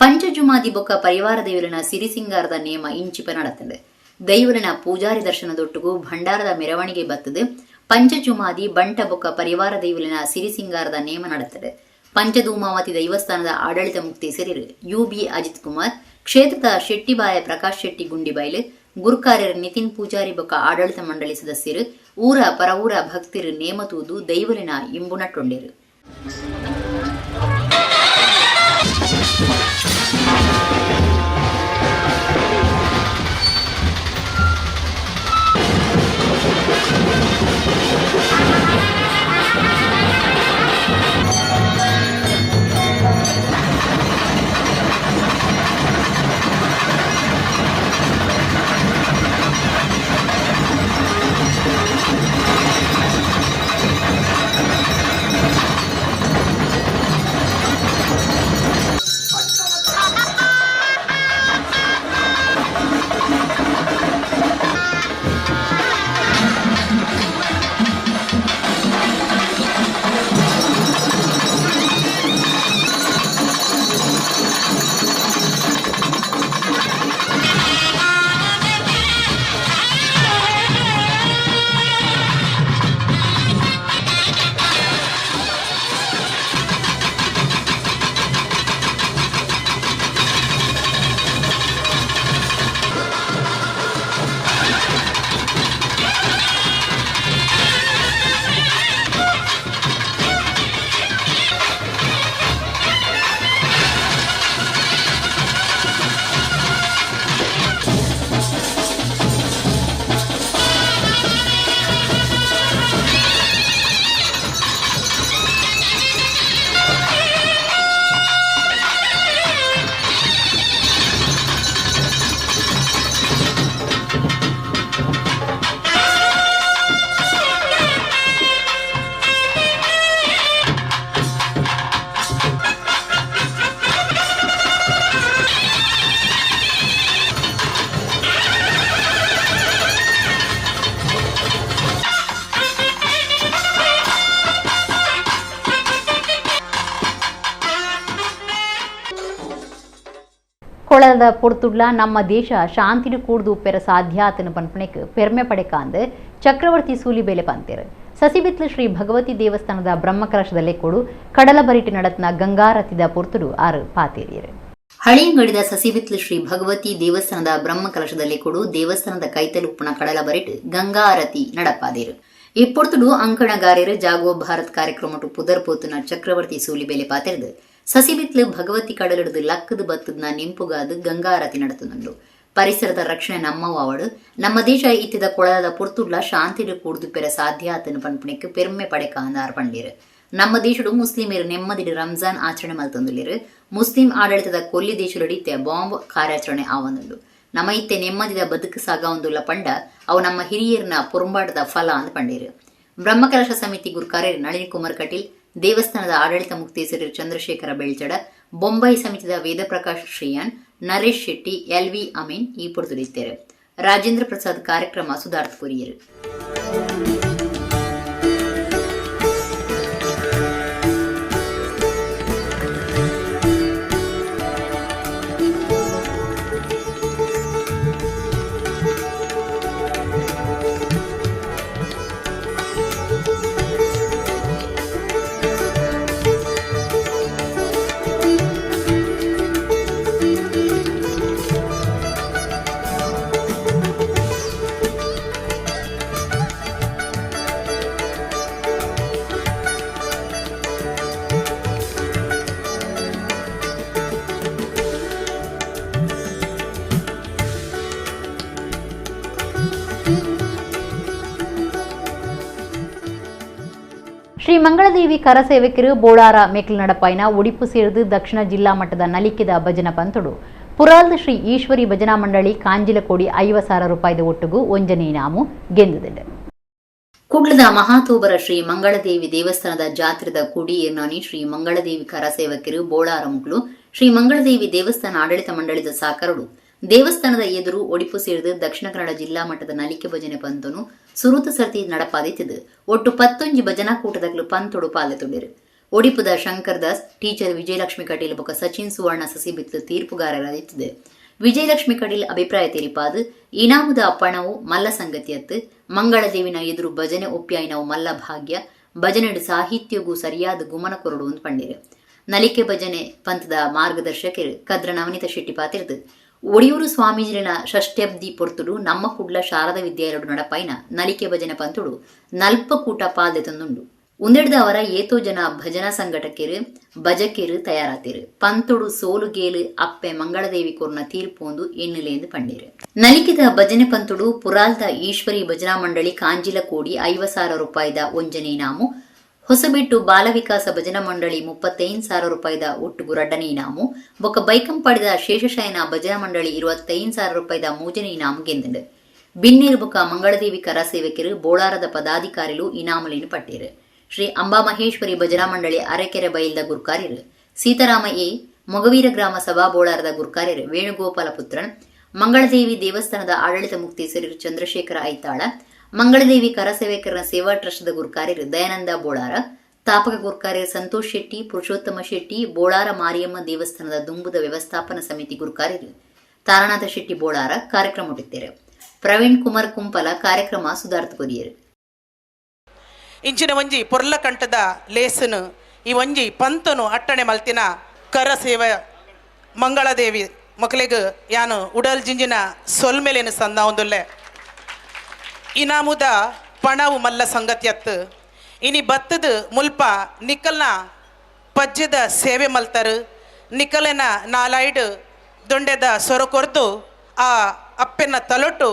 ಪಂಚಜುಮಾದಿ ಬೊಕ್ಕ ಪರಿವಾರ ದೇಯುಲೆನ ಸಿರಿಸಿಂಗಾರದ ನೇಮ ಇಂಚಿಪ ನಡತಂಡು. ದೈವಲಿನ ಪೂಜಾರಿ ದರ್ಶನದೊಟ್ಟಿಗೂ ಭಂಡಾರದ ಮೆರವಣಿಗೆ ಬತ್ತದು. ಪಂಚಜುಮಾದಿ ಬಂಟ ಬೊಕ್ಕ ಪರಿವಾರ ದೈವಲಿನ ಸಿರಿಸಿಂಗಾರದ ನೇಮ ನಡೆತ್ತದೆ. ಪಂಚಧೂಮಾವತಿ ದೈವಸ್ಥಾನದ ಆಡಳಿತ ಮುಕ್ತೇಸರರು UB ಅಜಿತ್ ಕುಮಾರ್, ಕ್ಷೇತ್ರದ ಶೆಟ್ಟಿಬಾಯ ಪ್ರಕಾಶ್ ಶೆಟ್ಟಿ ಗುಂಡಿಬೈಲು, ಗುರುಕಾರ್ಯರು ನಿತಿನ್ ಪೂಜಾರಿ ಬೊಕ್ಕ ಆಡಳಿತ ಮಂಡಳಿ ಸದಸ್ಯರು ಊರ ಪರವೂರ ಭಕ್ತರು ನೇಮ ತೂದು ದೈವಲಿನ ಇಂಬು ನಟ್ಟೊಂಡೇರು. ಕೊಳದ ಪೊರ್ತುಡ್ಲ ನಮ್ಮ ದೇಶ ಶಾಂತಿಡು ಕೂಡ್ದು ಉಪ್ಪೆರ ಸಾಧ್ಯಾತನ ಪನ್ಪಣೆಕ್ ಪೆರ್ಮೆ ಪಡೆಕಾಂದು ಚಕ್ರವರ್ತಿ ಸೂಲಿಬೇಲೆ ಪಂತೇರು ಸಸಿಬಿತ್ಲು ಶ್ರೀ ಭಗವತಿ ದೇವಸ್ಥಾನದ ಬ್ರಹ್ಮಕಲಶದಲ್ಲೇ ಕೊಡು ಕಡಲ ಬರಿಟಿ ನಡತ್ನ ಗಂಗಾರತಿದ ಪೊರ್ತುಡು ಆರು ಪಾತೇರಿಯರು ಹಳಿಯಂಗಡಿದ ಸಸಿಬಿತ್ಲು ಶ್ರೀ ಭಗವತಿ ದೇವಸ್ಥಾನದ ಬ್ರಹ್ಮಕಲಶದಲ್ಲಿ ಕೊಡು ದೇವಸ್ಥಾನದ ಕೈತಲುಪ್ಪುನ ಕಡಲ ಬರಿಟ್ ಗಂಗಾರತಿ ನಡಪಾದೇರು ಇಪ್ಪೊರ್ತುಡು ಅಂಕಣಗಾರ್ಯರು ಜಾಗೋ ಭಾರತ್ ಕಾರ್ಯಕ್ರಮಟು ಪುದರ್ಪೋತುನ ಚಕ್ರವರ್ತಿ ಸೂಲಿಬೇಲೆ ಪಾತೆರ್ದು ಸಸಿಬಿತ್ಲು ಭಗವತಿ ಕಡಲಿಡ್ದು ಲಕ್ಕದು ಬತ್ತದ್ನ ನಿಂಪುಗಾದು ಗಂಗಾರತಿ ನಡತುಂಡು ಪರಿಸರದ ರಕ್ಷಣೆ ನಮ್ಮವಾವಡು ನಮ್ಮ ದೇಶ ಇತ್ತಿದ ಕೊಳದ ಪೊರ್ತುಡ್ಲ ಶಾಂತಿಡು ಕೂಡ್ದು ಪೆರ ಸಾಧ್ಯ ಆತನ ಪನ್ಪುಣಿಕ್ಕೆ ಪೆರ್ಮೆ ಪಡೆಕ ಅಂದಾರ್ ಪಂಡೀರು ನಮ್ಮ ದೇಶಡು ಮುಸ್ಲಿಮರು ನೆಮ್ಮದಿಡು ರಂಜಾನ್ ಆಚರಣೆ ಮಲ್ತೊಂದುಲ್ಲಿರು ಮುಸ್ಲಿಂ ಆಡಳಿತದ ಕೊಲ್ಲಿ ದೇಶದಡಿತ್ತೆ ಬಾಂಬ್ ಕಾರ್ಯಾಚರಣೆ ಆವೊಂದುಂಡು ನಮ್ಮ ಇತ್ತೆ ನೆಮ್ಮದಿದ ಬದುಕು ಸಾಗಾವೊಂದುಲ್ಲ ಪಂಡ ಅವು ನಮ್ಮ ಹಿರಿಯರ್ನ ಪೊರಂಬಾಟದ ಫಲ ಅಂತ ಪಂಡೀರು ಬ್ರಹ್ಮಕಲಶ ಸಮಿತಿ ಗುರುಕಾರ್ಯರು ನಳಿನ್ ಕುಮಾರ್ ಕಟೀಲ್ ದೇವಸ್ಥಾನದ ಆಡಳಿತ ಮುಕ್ತೇಸರಿ ಚಂದ್ರಶೇಖರ ಬೆಳ್ಚಡ ಬೊಂಬೈ ಸಮಿತಿದ ವೇದಪ್ರಕಾಶ್ ಶ್ರೀಯಾನ್ ನರೇಶ್ ಶೆಟ್ಟಿ ಎಲ್ವಿ ಅಮೀನ್ ಈ ಪೊರ್ತುಲಿದ್ದಾರೆ ರಾಜೇಂದ್ರ ಪ್ರಸಾದ್ ಕಾರ್ಯಕ್ರಮ ಸುಧಾರ್ಥ ಕೊರಿಯರು ಶ್ರೀ ಮಂಗಳದೇವಿ ಕರಸೇವಕರು ಬೋಳಾರ ಮೇಕ್ಲು ನಡಪಾಯಿನ ಉಡಿಪು ಸೇರಿದು ದಕ್ಷಿಣ ಜಿಲ್ಲಾ ಮಟ್ಟದ ನಲಿಕೆದ ಭಜನ ಪಂತುಡು ಪುರಾಲ್ದ ಶ್ರೀ ಈಶ್ವರಿ ಭಜನಾ ಮಂಡಳಿ ಕಾಂಜಿಲಕೋಡಿ 50,000 ರೂಪಾಯಿದ ಒಟ್ಟುಗು ಒಂಜನೇ ಇನಾಮು ಗೆಂದಿದೆ ಕುಡ್ಲದ ಮಹಾತೋಬರ ಶ್ರೀ ಮಂಗಳದೇವಿ ದೇವಸ್ಥಾನದ ಜಾತ್ರೆದ ಕುಡಿ ಏರ್ನಾನಿ ಶ್ರೀ ಮಂಗಳದೇವಿ ಕರಸೇವಕರು ಬೋಳಾರ ಮುಗ್ಲು ಶ್ರೀ ಮಂಗಳದೇವಿ ದೇವಸ್ಥಾನ ಆಡಳಿತ ಮಂಡಳಿದ ಸಾಕರಡು ದೇವಸ್ಥಾನದ ಎದುರು ಒಡಿಪು ಸೇರಿದು ದಕ್ಷಿಣ ಕನ್ನಡ ಜಿಲ್ಲಾ ಮಟ್ಟದ ನಲಿಕೆ ಭಜನೆ ಪಂತನು ಸುರುತ ಸರ್ತಿ ನಡಪಾದಿತ್ತಿದ್ದು ಒಟ್ಟು 11 ಭಜನಾ ಕೂಟದಗಳು ಪಂತೊಡು ಪಾಲೆತೊಂಡಿರು ಒಡಿಪುದ ಶಂಕರ್ ದಾಸ್ ಟೀಚರ್ ವಿಜಯಲಕ್ಷ್ಮಿ ಕಟೀಲ್ ಬೊಕ ಸಚಿನ್ ಸುವರ್ಣ ಸಸಿಬಿತ್ಲು ತೀರ್ಪುಗಾರರಾದಿತ್ತಿದೆ ವಿಜಯಲಕ್ಷ್ಮಿ ಕಟೀಲ್ ಅಭಿಪ್ರಾಯ ತೆರಿಪಾದು ಇನಾಮುದ ಅಪ್ಪಣವು ಮಲ್ಲ ಸಂಗತಿಯತ್ತು ಮಂಗಳದೇವಿನ ಎದುರು ಭಜನೆ ಒಪ್ಯಾಯಿನವು ಮಲ್ಲ ಭಾಗ್ಯ ಭಜನೆಡು ಸಾಹಿತ್ಯಗೂ ಸರಿಯಾದ ಗುಮನ ಕೊರಡು ಅಂತ ಪಂಡಿರು ನಲಿಕೆ ಭಜನೆ ಪಂಥದ ಮಾರ್ಗದರ್ಶಕರು ಕದ್ರ ನವನೀತ ಶೆಟ್ಟಿ ಪಾತಿರ್ದು ಒಡಿಯೂರು ಸ್ವಾಮೀಜಿನ ಷಷ್ಠ್ಯಬ್ದಿ ಪೊರ್ತುಡು ನಮ್ಮ ಕುಡ್ಲ ಶಾರದಾ ವಿದ್ಯಾಲಯಡು ನಡಪಾಯಿನ ನಲಿಕೆ ಭಜನೆ ಪಂತುಡು 40 ಕೂಟ ಪಾಲ್ದೆ ತಂದುಂಡು ಉಂದೆಡ್ದ ಅವರ ಏತೋ ಜನ ಭಜನಾ ಸಂಘಟಕರು ಭಜಕೇರು ತಯಾರಾತಿರು ಪಂತುಡು ಸೋಲುಗೇಲು ಅಪ್ಪೆ ಮಂಗಳದೇವಿ ಕೊರ್ನ ತೀರ್ಪೊಂದು ಎನ್ನುಲೆಂದು ಪಂಡೀರು ನಲಿಕೆದ ಭಜನೆ ಪಂತುಡು ಪುರಾಲ್ದ ಈಶ್ವರಿ ಭಜನಾ ಮಂಡಳಿ ಕಾಂಜಿಲ ಕೋಡಿ 50,000 ರೂಪಾಯಿದ ಒಂಜನೇ ಇನಾಮು ಹೊಸಬಿಟ್ಟು ಬಾಲವಿಕಾಸ ಭಜನಾ ಮಂಡಳಿ 35,000 ರೂಪಾಯಿದ ಒಟ್ಟುಗು ರಡ್ಡನೇ ಇನಾಮು ಬೊಕ್ಕ ಬೈಕಂಪಾಡಿದ ಶೇಷಶಯನ ಭಜನಾ ಮಂಡಳಿ 25,000 ರೂಪಾಯಿದ ಮೂಜನೇ ಇನಾಮು ಗೆಂದಿದೆ ಬಿನ್ನೇರು ಬೊಕ್ಕ ಮಂಗಳದೇವಿ ಕರಸೇವಕರು ಬೋಳಾರದ ಪದಾಧಿಕಾರಿಗಳು ಇನಾಮುಲೇನು ಪಟ್ಟೀರು ಶ್ರೀ ಅಂಬಾ ಮಹೇಶ್ವರಿ ಭಜನಾ ಮಂಡಳಿ ಅರೆಕೆರೆ ಬೈಲ್ದ ಗುರುಕಾರ್ಯರು ಸೀತಾರಾಮ ಎ ಮೊಗವೀರ ಗ್ರಾಮ ಸಭಾ ಬೋಳಾರದ ಗುರುಕಾರ್ಯರು ವೇಣುಗೋಪಾಲ ಪುತ್ರನ್ ಮಂಗಳದೇವಿ ದೇವಸ್ಥಾನದ ಆಡಳಿತ ಮುಕ್ತೇಸರಿ ಚಂದ್ರಶೇಖರ ಐತಾಳ ಮಂಗಳದೇವಿ ಕರಸೇವಕರ ಸೇವಾ ಟ್ರಸ್ಟ್ದ ಗುರುಕಾರ್ಯರು ದಯಾನಂದ ಬೋಳಾರ ತಾಪಕ ಗುರುಕಾರ್ಯರು ಸಂತೋಷ್ ಶೆಟ್ಟಿ ಪುರುಷೋತ್ತಮ ಶೆಟ್ಟಿ ಬೋಳಾರ ಮಾರಿಯಮ್ಮ ದೇವಸ್ಥಾನದ ದುಂಬುದ ವ್ಯವಸ್ಥಾಪನಾ ಸಮಿತಿ ಗುರುಕಾರ್ಯರು ತಾರನಾಥ ಶೆಟ್ಟಿ ಬೋಳಾರ ಕಾರ್ಯಕ್ರಮ ಮುಟ್ಟಿದ್ದಾರೆ ಪ್ರವೀಣ್ ಕುಮಾರ್ ಕುಂಪಲ ಕಾರ್ಯಕ್ರಮ ಸುಧಾರ್ಥ ಕೊರಿಯರು ಇಂಚಿನ ಒಂಜಿ ಪೊರ್ಲ ಕಂಠದ ಲೇಸನು ಈ ಒಂಜಿ ಪಂತನು ಅಟ್ಟಣೆ ಮಲ್ತಿನ ಕರಸೇವ ಮಂಗಳದೇವಿ ಮಕ್ಕಳಿಗೆ ಯಾನು ಉಡಲ್ ಜಿಂಜಿನ ಸೊಲ್ಮೇಲೇನು ಸಂದ ಒಂದುಲ್ಲೆ ಇನಾಮುದ ಪಣವು ಮಲ್ಲ ಸಂಗತಿಯತ್ತು ಇನಿ ಬತ್ತದ ಮುಲ್ಪ ನಿಕ್ಕಲ್ನ ಪಜ್ಜದ ಸೇವೆ ಮಲ್ತರು ನಿಕ್ಕಲಿನ ನಾಲೈಡು ದೊಂಡೆದ ಸೊರ ಕೊರ್ದು ಆ ಅಪ್ಪೆನ ತಲೊಟ್ಟು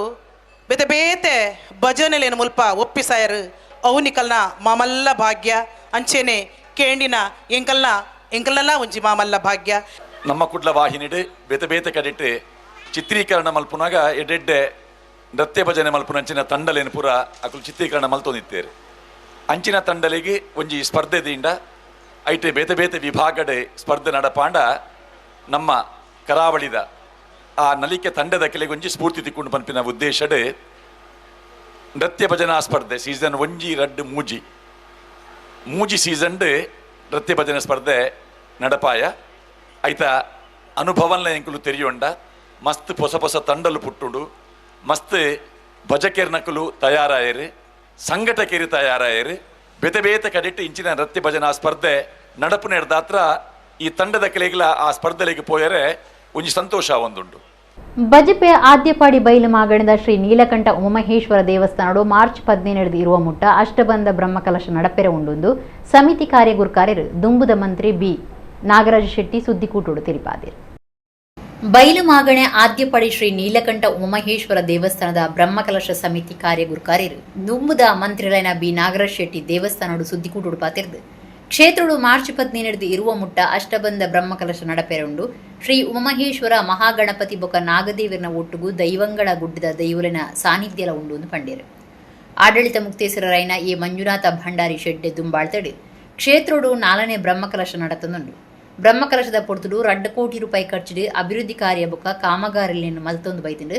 ಬೇತೆ ಬೇತೆ ಭಜನೆಲೇನು ಮುಲ್ಪ ಒಪ್ಪಿಸಾಯರು ಅವು ನಿಕಲ್ನ ಮಾಮಲ್ಲ ಭಾಗ್ಯ ಅಂಚೆನೆ ಕೇಂಡಿನ ಎಂಕಲ್ನಲ್ಲ ಒಂಜಿ ಮಾಮಲ್ಲ ಭಾಗ್ಯ ನಮ್ಮ ಕುಡ್ಲ ವಾಹಿನಿಡು ಬೇತೆ ಬೇತೆ ಕಡೆಟ್ಟು ಚಿತ್ರೀಕರಣ ಮಲ್ಪುನಾಗ ಎಡ್ಡೆಡ್ಡೆ ನೃತ್ಯ ಭಜನೆ ಮಲ್ಪುನ ಅಂಚಿನ ತಂಡಲೇನು ಪೂರ ಅಕುಲು ಚಿತ್ರೀಕರಣ ಮಲ್ತೊಂದಿತ್ತೇರು ಅಂಚಿನ ತಂಡಲಿಗೆ ಒಂಜಿ ಸ್ಪರ್ಧೆದಿಂದ ಐಟೆ ಬೇತೆ ಬೇತೆ ವಿಭಾಗಡೆ ಸ್ಪರ್ಧೆ ನಡಪಾಂಡ ನಮ್ಮ ಕರಾವಳಿದ ಆ ನಲಿಕೆ ತಂಡದ ಕೆಲೆಗೊಂಜಿ ಸ್ಫೂರ್ತಿ ತಿಕ್ಕೊಂಡು ಪಂಪಿನ ಉದ್ದೇಶಡ್ ನೃತ್ಯ ಭಜನಾ ಸ್ಪರ್ಧೆ ಸೀಸನ್ 1 ಮೂಜಿ ಸೀಸನ್ ನೃತ್ಯ ಭಜನೆ ಸ್ಪರ್ಧೆ ನಡಪಾಯ ಐತ ಅನುಭವನ ಎಂಕುಲು ತೆರಿಯೊಂಡ ಮಸ್ತ್ ಹೊಸ ಹೊಸ ತಂಡಲು ಪುಟ್ಟುಂಡು ಮಸ್ತ್ ಭಜಕೇರ್ನಕುಲು ತಯಾರಾಯರು ಸಂಘಟಕೇರಿ ತಯಾರಾಯರು ಬೇತೆ ಬೇತೆ ಕಡೆಟ್ಟು ಇಂಚಿನ ನೃತ್ಯ ಭಜನಾ ಸ್ಪರ್ಧೆ ನಡಪು ನಡೆದಾತ್ರ ಈ ತಂಡದ ಕೆಲೆಗಳ ಆ ಸ್ಪರ್ಧೆಗೆ ಪೋಯರೆ ಒಂಜಿ ಸಂತೋಷ ಒಂದುಂಡು. ಬಜಪೆ ಆದ್ಯಪಾಡಿ ಬೈಲು ಮಾಗಣದ ಶ್ರೀ ನೀಲಕಂಠ ಉಮಮಹೇಶ್ವರ ದೇವಸ್ಥಾನಡು ಮಾರ್ಚ್ 17 ಇರುವ ಮುಟ್ಟ ಅಷ್ಟಬಂಧ ಬ್ರಹ್ಮಕಲಶ ನಡಪೆರ ಉಂಡು ಸಮಿತಿ ಕಾರ್ಯಗುರ್ಕಾರ್ಯರು ದುಂಬುದ ಮಂತ್ರಿ ಬಿ ನಾಗರಾಜ ಶೆಟ್ಟಿ ಸುದ್ದಿಕೂಟೋಡು ತಿಳಿಪಾದಿರು. ಬೈಲು ಮಾಗಣೆ ಆದ್ಯಪಡಿ ಶ್ರೀ ನೀಲಕಂಠ ಉಮಮಹೇಶ್ವರ ದೇವಸ್ಥಾನದ ಬ್ರಹ್ಮಕಲಶ ಸಮಿತಿ ಕಾರ್ಯಗುರ್ಕಾರ್ಯರು ದುಂಬುದ ಮಂತ್ರಿಗಳೈನ ಬಿ ನಾಗರಾಜ ಶೆಟ್ಟಿ ದೇವಸ್ಥಾನಡು ಸುದ್ದಿಕೂಟೋಡು ಪಾತಿರ್ದು ಕ್ಷೇತ್ರಡು ಮಾರ್ಚ್ 17 ಇರುವ ಮುಟ್ಟ ಅಷ್ಟಬಂಧ ಬ್ರಹ್ಮಕಲಶ ನಡಪೆರುಂಡು ಶ್ರೀ ಉಮಮಹೇಶ್ವರ ಮಹಾಗಣಪತಿ ಬೊಕ ನಾಗದೇವರನ ಒಟ್ಟುಗು ದೈವಂಗಳ ಗುಡ್ಡದ ದೈವಲಿನ ಸಾನ್ನಿಧ್ಯಲ ಉಂಡು ಪಂಡೇರು. ಆಡಳಿತ ಮುಕ್ತೇಶ್ವರರೈನ ಎ ಮಂಜುನಾಥ ಭಂಡಾರಿ ಶೆಡ್ಡೆ ದುಂಬಾಳ್ತಡು ಕ್ಷೇತ್ರಡು 4ನೇ ಬ್ರಹ್ಮಕಲಶ ನಡತನುಂಡು. ಬ್ರಹ್ಮಕಲಶದ ಪೊರ್ತುಡು 2 ಕೋಟಿ ರೂಪಾಯಿ ಖರ್ಚಿಡು ಅಭಿವೃದ್ಧಿ ಕಾರ್ಯ ಬೊಕ ಕಾಮಗಾರಿಯನ್ನು ಮಲ್ತೊಂದು ಬೈತುಂಡು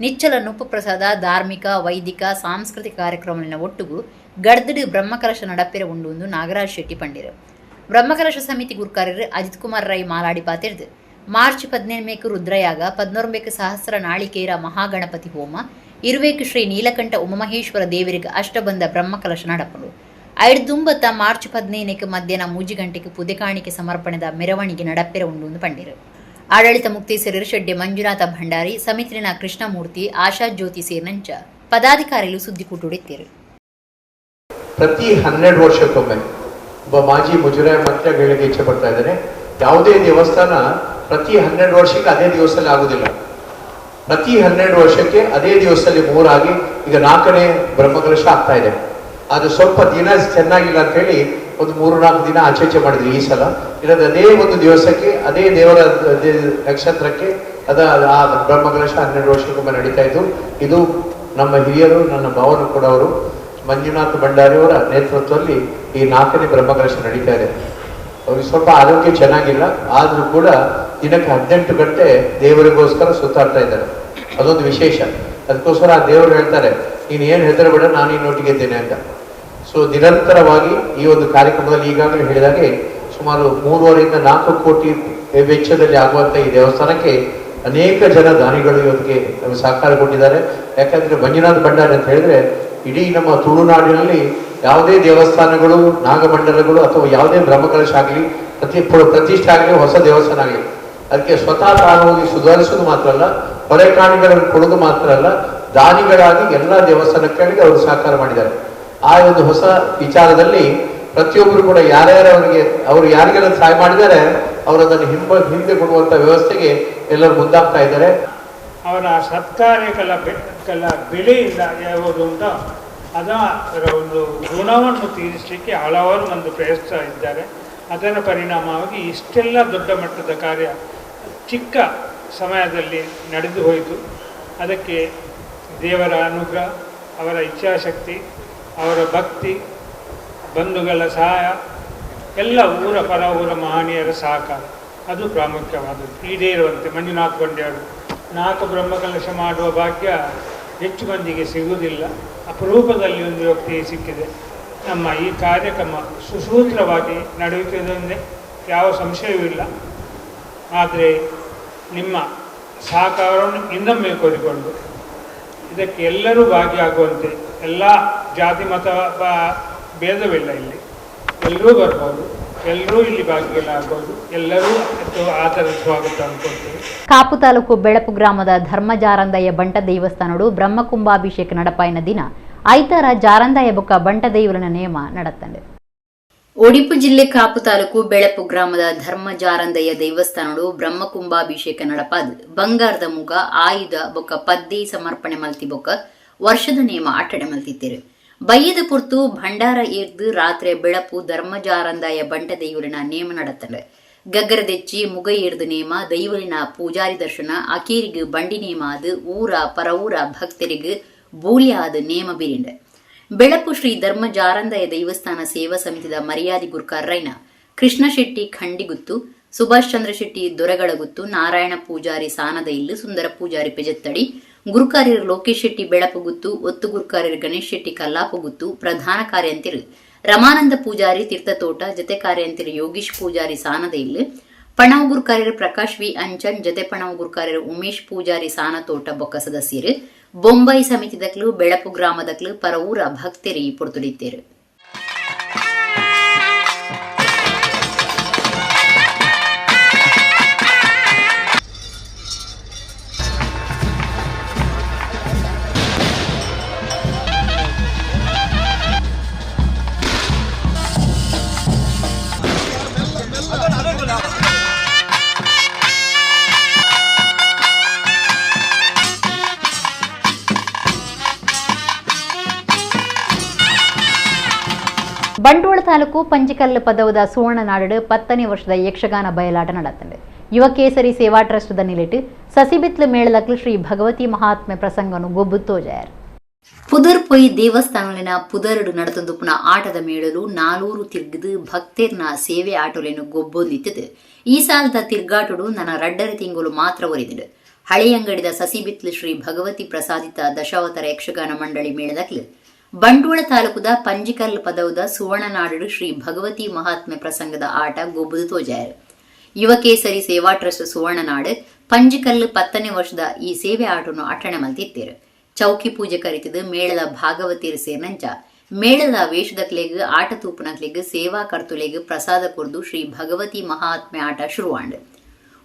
ನಿಚ್ಚಲ ನುಪ್ಪು ಪ್ರಸಾದ ಧಾರ್ಮಿಕ ವೈದಿಕ ಸಾಂಸ್ಕೃತಿಕ ಕಾರ್ಯಕ್ರಮಗಳ ಒಟ್ಟುಗು ಗಡ್ದಡು ಬ್ರಹ್ಮಕಲಶ ನಡಪೆರ ಉಂಡು ನಾಗರಾಜ್ ಶೆಟ್ಟಿ ಪಂಡಿರು. ಬ್ರಹ್ಮಕಲಶ ಸಮಿತಿ ಗುರ್ಕಾರ್ಯರು ಅಜಿತ್ ಕುಮಾರ್ ರೈ ಮಾಲಾಡಿ ಪಾತಿರ್ದು ಮಾರ್ಚ್ 17 ರುದ್ರಯಾಗ 19 ಸಹಸ್ರ ನಾಳಿಕೇರ ಮಹಾಗಣಪತಿ ಹೋಮ 20 ಶ್ರೀ ನೀಲಕಂಠ ಉಮಮಹೇಶ್ವರ ದೇವರಿಗೆ ಅಷ್ಟಬಂಧ ಬ್ರಹ್ಮಕಲಶ ನಡಪಲು 5 ಮಾರ್ಚ್ 15 ಮಧ್ಯಾಹ್ನ 3 ಗಂಟೆಗೆ ಪುದೆಕಾಣಿಕೆ ಸಮರ್ಪಣೆದ ಮೆರವಣಿಗೆ ನಡಪೆರ ಉಂಡು ಪಂಡಿರು. ಆಡಳಿತ ಮುಕ್ತೇಶ್ವರರು ಶೆಡ್ಡೆ ಮಂಜುನಾಥ ಭಂಡಾರಿ ಸಮಿತಿನ ಕೃಷ್ಣಮೂರ್ತಿ ಆಶಾ ಜ್ಯೋತಿ ಸೇರಿನಂಚ ಪದಾಧಿಕಾರಿಗಳು ಸುದ್ದಿಕೂಟುಡಿತ್ತಿರು. ಪ್ರತಿ 12 ವರ್ಷಕ್ಕೊಮ್ಮೆ ಒಬ್ಬ ಮಾಜಿ ಮುಜರಾಯಿ ಮಂತ್ರಿ ಹೇಳಲಿಕ್ಕೆ ಇಚ್ಛೆ ಪಡ್ತಾ ಇದ್ದೇನೆ, ಯಾವುದೇ ದೇವಸ್ಥಾನ ಪ್ರತಿ 12 ವರ್ಷಕ್ಕೆ ಅದೇ ದಿವಸದಲ್ಲಿ ಆಗುದಿಲ್ಲ. ಪ್ರತಿ 12 ವರ್ಷಕ್ಕೆ ಅದೇ ದಿವಸದಲ್ಲಿ 3 ಆಗಿ ಈಗ 4ನೇ ಬ್ರಹ್ಮಕಲಶ ಆಗ್ತಾ ಇದೆ. ಅದು ಸ್ವಲ್ಪ ದಿನ ಚೆನ್ನಾಗಿಲ್ಲ ಅಂತ ಹೇಳಿ ಒಂದು 3-4 ದಿನ ಆಚೆ ಮಾಡಿದ್ವಿ. ಈ ಸಲ ಇರೋದು ಅದೇ ಒಂದು ದಿವಸಕ್ಕೆ ಅದೇ ದೇವರ ನಕ್ಷತ್ರಕ್ಕೆ ಆ ಬ್ರಹ್ಮಕಲಶ 12 ವರ್ಷಕ್ಕೊಮ್ಮೆ ನಡೀತಾ ಇದ್ದು. ಇದು ನಮ್ಮ ಹಿರಿಯರು, ನನ್ನ ಭಾವನು ಕೂಡ ಅವರು ಮಂಜುನಾಥ ಭಂಡಾರಿಯವರ ನೇತೃತ್ವದಲ್ಲಿ ಈ 4ನೇ ಬ್ರಹ್ಮಕಲಶ ನಡೀತಾ ಇದೆ. ಅವ್ರಿಗೆ ಸ್ವಲ್ಪ ಆರೋಗ್ಯ ಚೆನ್ನಾಗಿಲ್ಲ, ಆದ್ರೂ ಕೂಡ ದಿನಕ್ಕೆ 18 ಗಂಟೆ ದೇವರಿಗೋಸ್ಕರ ಸುತ್ತಾಡ್ತಾ ಇದ್ದಾರೆ. ಅದೊಂದು ವಿಶೇಷ. ಅದಕ್ಕೋಸ್ಕರ ಆ ದೇವರು ಹೇಳ್ತಾರೆ, ನೀನು ಏನು ಹೆದರಬೇಡ, ನಾನು ನಿನ್ನೊಟ್ಟಿಗೆ ಇದ್ದೇನೆ ಅಂತ. ಸೊ ನಿರಂತರವಾಗಿ ಈ ಒಂದು ಕಾರ್ಯಕ್ರಮದಲ್ಲಿ ಈಗಾಗಲೇ ಹೇಳಿದಾಗೆ ಸುಮಾರು 3.5 ರಿಂದ 4 ಕೋಟಿ ವೆಚ್ಚದಲ್ಲಿ ಆಗುವಂತ ಈ ದೇವಸ್ಥಾನಕ್ಕೆ ಅನೇಕ ಜನ ದಾನಿಗಳು ಇವತ್ತಿಗೆ ಸಹಕಾರ ಕೊಟ್ಟಿದ್ದಾರೆ. ಯಾಕಂದ್ರೆ ಮಂಜುನಾಥ ಭಂಡಾರಿ ಅಂತ ಹೇಳಿದ್ರೆ ಇಡೀ ನಮ್ಮ ತುಳುನಾಡಿನಲ್ಲಿ ಯಾವುದೇ ದೇವಸ್ಥಾನಗಳು, ನಾಗಮಂಡಲಗಳು ಅಥವಾ ಯಾವುದೇ ಬ್ರಹ್ಮಕಲಶ ಆಗಲಿ, ಪ್ರತಿಷ್ಠೆ ಆಗಲಿ, ಹೊಸ ದೇವಸ್ಥಾನ ಆಗಲಿ, ಅದಕ್ಕೆ ಸ್ವತಃ ತಾನು ಹೋಗಿ ಸುಧಾರಿಸೋದು ಮಾತ್ರ ಅಲ್ಲ, ಹೊರೆಕಾಣಿಗಳನ್ನು ಕೊಡೋದು ಮಾತ್ರ ಅಲ್ಲ, ದಾನಿಗಳಾಗಿ ಎಲ್ಲ ದೇವಸ್ಥಾನಗಳಿಗೆ ಅವರು ಸಹಕಾರ ಮಾಡಿದ್ದಾರೆ. ಆ ಒಂದು ಹೊಸ ವಿಚಾರದಲ್ಲಿ ಪ್ರತಿಯೊಬ್ಬರು ಕೂಡ ಅವರು ಯಾರಿಗೆಲ್ಲ ಸಹಾಯ ಮಾಡಿದ್ದಾರೆ ಅವರು ಅದನ್ನು ಹಿಂದೆ ಕೊಡುವಂತ ವ್ಯವಸ್ಥೆಗೆ ಎಲ್ಲರೂ ಮುಂದಾಗ್ತಾ ಇದ್ದಾರೆ. ಅವರ ಸತ್ಕಾರ್ಯಗಳ ಬೆಲೆಯಿಂದ ಯಾವುದು ಉಂಟೋ ಅದರ ಒಂದು ಋಣವನ್ನು ತೀರಿಸಲಿಕ್ಕೆ ಹಲವಾರು ಮಂದಿ ಪ್ರಯತ್ನಿಸ್ತಾ ಇದ್ದಾರೆ. ಅದರ ಪರಿಣಾಮವಾಗಿ ಇಷ್ಟೆಲ್ಲ ದೊಡ್ಡ ಮಟ್ಟದ ಕಾರ್ಯ ಚಿಕ್ಕ ಸಮಯದಲ್ಲಿ ನಡೆದು ಹೋಯಿತು. ಅದಕ್ಕೆ ದೇವರ ಅನುಗ್ರಹ, ಅವರ ಇಚ್ಛಾಶಕ್ತಿ, ಅವರ ಭಕ್ತಿ, ಬಂಧುಗಳ ಸಹಾಯ, ಎಲ್ಲ ಊರ ಪರ ಊರ ಮಹನೀಯರ ಸಹಕಾರ ಅದು ಪ್ರಾಮುಖ್ಯವಾದದ್ದು. ಈಡೇರುವಂತೆ ಮಂಜುನಾಥ ಭಂಡಾರಿ 4 ಬ್ರಹ್ಮಕಲಶ ಮಾಡುವ ಭಾಗ್ಯ ಹೆಚ್ಚು ಮಂದಿಗೆ ಸಿಗುವುದಿಲ್ಲ. ಅಪರೂಪದಲ್ಲಿ ಒಂದು ವ್ಯಕ್ತಿ ಸಿಕ್ಕಿದೆ. ನಮ್ಮ ಈ ಕಾರ್ಯಕ್ರಮ ಸುಸೂತ್ರವಾಗಿ ನಡೆಯುತ್ತಿದೆ, ಯಾವ ಸಂಶಯವೂ ಇಲ್ಲ. ಆದರೆ ನಿಮ್ಮ ಸಹಕಾರವನ್ನು ಇನ್ನೊಮ್ಮೆ ಕೋರಿಕೊಂಡು ಇದಕ್ಕೆ ಎಲ್ಲರೂ ಭಾಗಿಯಾಗುವಂತೆ, ಎಲ್ಲ ಜಾತಿ ಮತ ಭೇದವಿಲ್ಲ, ಇಲ್ಲಿ ಎಲ್ಲರೂ ಬರ್ಬೋದು, ಎಲ್ಲರೂ ಇಲ್ಲಿ ಭಾಗಿಗಳಾಗ್ಬೋದು, ಎಲ್ಲರೂ ಆತರ ಸ್ವಾಗತ ಅನ್ಕೊಳ್ತೀವಿ. ಕಾಪು ತಾಲೂಕು ಬೆಳಪು ಗ್ರಾಮದ ಧರ್ಮ ಜಾರಂದಾಯ ಬಂಟ ದೇವಸ್ಥಾನಡು ಬ್ರಹ್ಮಕುಂಭಾಭಿಷೇಕ ನಡಪಾಯಿನ ದಿನ ಐತಾರ ಜಾರಂದಾಯ ಬೊಕ್ಕ ಬಂಟ ದೇವರನ ನೇಮ ನಡತಂಡೆ. ಉಡುಪಿ ಜಿಲ್ಲೆ ಕಾಪು ತಾಲೂಕು ಬೆಳಪು ಗ್ರಾಮದ ಧರ್ಮ ಜಾರಂದಯ್ಯ ದೇವಸ್ಥಾನಡು ಬ್ರಹ್ಮಕುಂಭಾಭಿಷೇಕ ನಡಪಾದ ಬಂಗಾರದ ಮುಗ ಆಯುಧ ಬೊಕ್ಕ ಪದ್ದೆ ಸಮರ್ಪಣೆ ಮಲ್ತಿ ಬೊಕ್ಕ ವರ್ಷದ ನೇಮ ಅಟ್ಟಡೆ ಮಲ್ತಿದ್ದೇರು. ಬಯ್ಯದ ಪುರ್ತು ಭಂಡಾರ ಏರ್ದು ರಾತ್ರಿ ಬೆಳಪು ಧರ್ಮ ಜಾರಂದಾಯ ಬಂಟ ದೈವಲಿನ ನೇಮ ನಡತಂಡೆ. ಗಗ್ಗರ ದೆಚ್ಚಿ ಮುಗ ಏರ್ದು ನೇಮ ದೈವಲಿನ ಪೂಜಾರಿ ದರ್ಶನ ಅಕೀರಿಗೂ ಬಂಡಿ ನೇಮ ಅದು ಊರ ಪರವೂರ ಭಕ್ತರಿಗೂ ಬೂಲ್ಯ ಆದ ನೇಮ ಬಿರಿಂಡೆ. ಬೆಳಪು ಶ್ರೀ ಧರ್ಮ ಜಾರಂದಾಯ ದೇವಸ್ಥಾನ ಸೇವಾ ಸಮಿತಿದ ಮರ್ಯಾದಿ ಗುರ್ಕಾರ್ರೈನ ಕೃಷ್ಣ ಶೆಟ್ಟಿ ಖಂಡಿಗುತ್ತು, ಸುಭಾಷ್ ಚಂದ್ರ ಶೆಟ್ಟಿ ದೊರೆಗಳಗುತ್ತು, ನಾರಾಯಣ ಪೂಜಾರಿ ಸಾನದ ಇಲ್ಲು, ಸುಂದರ ಪೂಜಾರಿ ಪೆಜತ್ತಡಿ, ಗುರುಕಾರ್ಯರು ಲೋಕೇಶ್ ಶೆಟ್ಟಿ ಬೆಳಪುಗುತ್ತು, ಒತ್ತು ಗುರುಕಾರ್ಯರು ಗಣೇಶ್ ಶೆಟ್ಟಿ ಕಲ್ಲಾಪುಗುತ್ತು, ಪ್ರಧಾನ ಕಾರ್ಯಂತಿರು ರಮಾನಂದ ಪೂಜಾರಿ ತೀರ್ಥತೋಟ, ಜತೆ ಕಾರ್ಯಂತಿರು ಯೋಗೀಶ್ ಪೂಜಾರಿ ಸಾನದ ಇಲ್ಲು, ಪಣವಗುರ್ಕಾರ್ಯರು ಪ್ರಕಾಶ್ ವಿ ಅಂಚನ್ ಜತೆ ಪಣವಗುರ್ಕಾರ್ಯರು ಉಮೇಶ್ ಪೂಜಾರಿ ಸಾನತೋಟ ಬೊಕ್ಕ ಸದಸ್ಯರು ಬೊಂಬೈ ಸಮಿತಿದಕ್ಲು ಬೆಳಪು ಗ್ರಾಮದಕ್ಲು ಪರವೂರ ಭಕ್ತರಿ ಪೊರ್ತುಡಿತ್ತೇರು. ಬಂಟ್ವಾಳ ತಾಲೂಕು ಪಂಜಿಕಲ್ಲು ಪದವದ ಸುವರ್ಣ ನಾಡು 10ನೇ ವರ್ಷದ ಯಕ್ಷಗಾನ ಬಯಲಾಟ நடந்தது. ಯುವ ಕೇಸರಿ ಸೇವಾ ಟ್ರಸ್ಟ್ ನಿಲಿಟ್ಟು ಸಸಿಬಿತ್ಲು ಮೇಳದಕ್ಲು ಶ್ರೀ ಭಗವತಿ ಮಹಾತ್ಮೆ ಪ್ರಸಂಗನು ಗೊಬ್ಬು ತೋಜಾರ್. ಪುದರ್ ಪೊಯ್ ದೇವಸ್ಥಾನಲಿನ ಪುದರಡು ನಡತಂದುಪುನ ಆಟದ ಮೇಳಲು 400 ತಿರ್ಗದು ಭಕ್ತರ್ನ ಸೇವೆ ಆಟೋಲೆನು ಗೊಬ್ಬೊಂದಿತ್ತದು. ಈ ಸಾಲದ ತಿರ್ಗಾಟುಡು ನನ್ನ 2 ತಿಂಗಳು ಮಾತ್ರ ಒರಿದಿಡು. ಹಳೆಯಂಗಡಿದ ಸಸಿಬಿತ್ಲು ಶ್ರೀ ಭಗವತಿ ಪ್ರಸಾದಿತ ದಶಾವತಾರ ಯಕ್ಷಗಾನ ಮಂಡಳಿ ಮೇಳದಕ್ಲು ಬಂಟ್ವಾಳ ತಾಲೂಕುದ ಪಂಜಿಕಲ್ಲು ಪದವದ ಸುವರ್ಣ ನಾಡು ಶ್ರೀ ಭಗವತಿ ಮಹಾತ್ಮೆ ಪ್ರಸಂಗದ ಆಟ ಗೊಬ್ಬುದು ತೋಜಾರು. ಯುವ ಕೇಸರಿ ಸೇವಾ ಟ್ರಸ್ಟ್ ಸುವರ್ಣ ನಾಡು ಪಂಜಿಕಲ್ಲು 10ನೇ ವರ್ಷದ ಈ ಸೇವೆ ಆಟವನ್ನು ಅಟಣೆ ಮಲ್ತಿತ್ತೇರು. ಚೌಕಿ ಪೂಜೆ ಕರಿತಿದ್ದು ಮೇಳದ ಭಾಗವತಿಯರು ಸೇರ್ನಂಚ ಮೇಳದ ವೇಷದಕ್ಲೆಗ್ ಆಟ ತೂಪನಕ್ಲೆಗ್ ಸೇವಾ ಕರ್ತುಲೆಗ್ ಪ್ರಸಾದ ಕೊರ್ದು ಶ್ರೀ ಭಗವತಿ ಮಹಾತ್ಮೆ ಆಟ ಶುರುವಾಂಡು.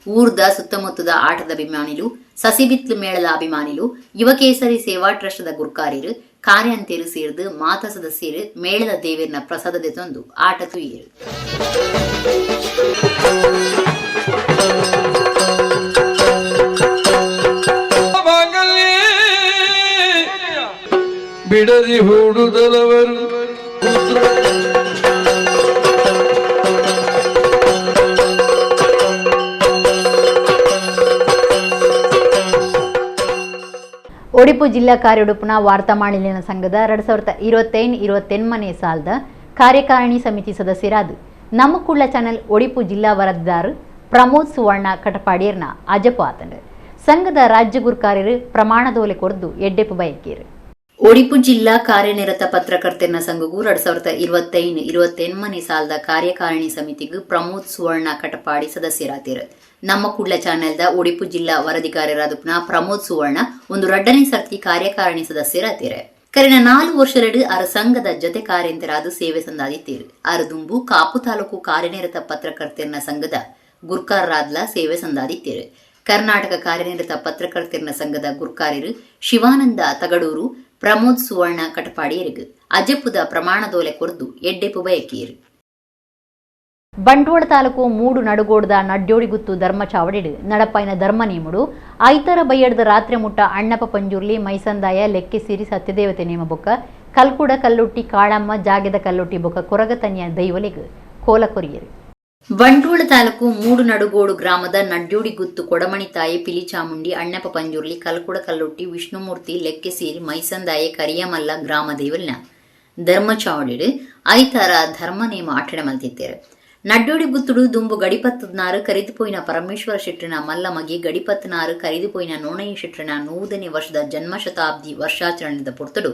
ಊರ್ದ ಸುತ್ತಮುತ್ತದ ಆಟದ ಅಭಿಮಾನಿಲು ಸಸಿಬಿತ್ಲು ಮೇಳದ ಅಭಿಮಾನಿಲು ಯುವ ಕೇಸರಿ ಸೇವಾ ಟ್ರಸ್ಟ್ದ ಗುರ್ಕಾರ್ಯರು ಕಾರ್ಯಾಂತೇರು ಸೇರಿದು ಮಾತ ಸದಸ್ಯರು ಮೇಳದ ದೇವರನ್ನ ಪ್ರಸಾದದೆ ತಂದು ಆಟ ತುಯ್ಯರು. ಬಿಡದಿ ಹೂಡುದಲವರು ಒಡಿಪು ಜಿಲ್ಲಾ ಕಾರ್ಯೊಡುಪುನ ವಾರ್ತಾ ಮಾಳಿನ್ಯ ಸಂಘದ 2021-28ನೇ ಸಾಲದ ಕಾರ್ಯಕಾರಿಣಿ ಸಮಿತಿ ಸದಸ್ಯರಾದ ನಮ್ಮ ಕುಳ್ಳ ಚಾನೆಲ್ ಒಡಿಪು ಜಿಲ್ಲಾ ವರದಿದಾರ ಪ್ರಮೋದ್ ಸುವರ್ಣ ಕಟಪಾಡಿಯರ್ನ ಅಜಪು ಆತಂಡು ಸಂಘದ ರಾಜ್ಯ ಗುರ್ಕಾರ್ಯರು ಪ್ರಮಾಣದೋಲೆ ಕೊರ್ದು ಎಡ್ಡೆಪು ಬಯಕೇರು. ಒಡಿಪು ಜಿಲ್ಲಾ ಕಾರ್ಯನಿರತ ಪತ್ರಕರ್ತರ ಸಂಘಗೂ 2021-28ನೇ ಸಾಲದ ಕಾರ್ಯಕಾರಿಣಿ ಸಮಿತಿಗೂ ಪ್ರಮೋದ್ ಸುವರ್ಣ ಕಟಪಾಡಿ ಸದಸ್ಯರಾತಿರು. ನಮ್ಮ ಕುಡ್ಲ ಚಾನೆಲ್ದ ಒಡಿಪು ಜಿಲ್ಲಾ ವರದಿಗಾರರಾದ ಪ್ರಮೋದ್ ಸುವರ್ಣ ಒಂದು 2ನೇ ಸರ್ತಿ ಕಾರ್ಯಕಾರಿಣಿ ಸದಸ್ಯರಾತಿರು. ಕರೆನ 4 ವರ್ಷರಡು ಅರ ಸಂಘದ ಜೊತೆ ಕಾರ್ಯಂತರಾದ ಸೇವೆ ಸಂದಾದಿತ್ತೀರು. ಅರ ದುಂಬು ಕಾಪು ತಾಲೂಕು ಕಾರ್ಯನಿರತ ಪತ್ರಕರ್ತರ ಸಂಘದ ಗುರ್ಕಾರರಾದ್ಲ ಸೇವೆ ಸಂದಾದಿತ್ತೀರು. ಕರ್ನಾಟಕ ಕಾರ್ಯನಿರತ ಪತ್ರಕರ್ತರ ಸಂಘದ ಗುರ್ಕಾರ್ಯರು ಶಿವಾನಂದ ತಗಡೂರು ಪ್ರಮೋದ್ ಸುವರ್ಣ ಕಟಪಾಡಿಯರಿಗೂ ಅಜಪುದ ಪ್ರಮಾಣದೋಲೆ ಕೊರ್ದು ಎಡ್ಡೆಪು ಬಯಕೀರು. ಬಂಟ್ವಾಳ ತಾಲೂಕು 3 ನಡುಗೋಡದ ನಡ್ಯೋಡಿಗುತ್ತು ಧರ್ಮ ಚಾವಡಿಡು ನಡಪೈನ ಧರ್ಮ ನೇಮುಡು ಐತರ ಬಯ್ಯಡ್ದ ರಾತ್ರಿ ಮುಟ್ಟ ಅಣ್ಣಪ್ಪ ಪಂಜುರ್ಲಿ ಮೈಸಂದಾಯ ಲೆಕ್ಕೆ ಸಿರಿ ಸತ್ಯದೇವತೆ ನೇಮ ಬೊಕ್ಕ ಕಲ್ಕುಡ ಕಲ್ಲುಟ್ಟಿ ಕಾಳಮ್ಮ ಜಾಗೆದ ಕಲ್ಲುಟ್ಟಿ ಬೊಕ್ಕ ಕೊರಗತನ್ಯ ದೈವಲೆಗ್ ಕೋಲ ಕೊರಿಯರು. ಬಂಟ್ವಾಳ ತಾಲೂಕು 3 ನಡುಗೋಡು ಗ್ರಾಮದ ನಡ್ಯೋಡಿಗುತ್ತು ಕೊಡಮಣಿ ತಾಯಿ ಪಿಲಿಚಾಮುಂಡಿ ಅಣ್ಣಪ್ಪ ಪಂಜುರ್ಲಿ ಕಲ್ಕುಡ ಕಲ್ಲುಟ್ಟಿ ವಿಷ್ಣುಮೂರ್ತಿ ಲೆಕ್ಕೆ ಸೇರಿ ಮೈಸಂದಾಯ ಕರಿಯಮಲ್ಲ ಗ್ರಾಮ ದೇವಲಿನ ಧರ್ಮ ಚಾವಡಿಡು ಐತರ ಧರ್ಮ ನೇಮ ಆಟಣೆ ಮಲ್ತಿದ್ದೇರು. ನಡ್ಯೋಡಿ ಗುತ್ತುಡು ದುಂಬು ಗಡಿಪತ್ತನಾರು ಕರಿದುಪೋಯಿನ ಪರಮೇಶ್ವರ ಶೆಟ್ಟನ ಮಲ್ಲಮಗೆ ಗಡಿಪತ್ತನಾರು ಕರಿದುಪೋಯಿನ ನೋಣಯ್ಯ ಶೆಟ್ಟನ 100ನೇ ವರ್ಷದ ಜನ್ಮ ಶತಾಬ್ದಿ ವರ್ಷಾಚರಣೆದ ಪೊರ್ತಡು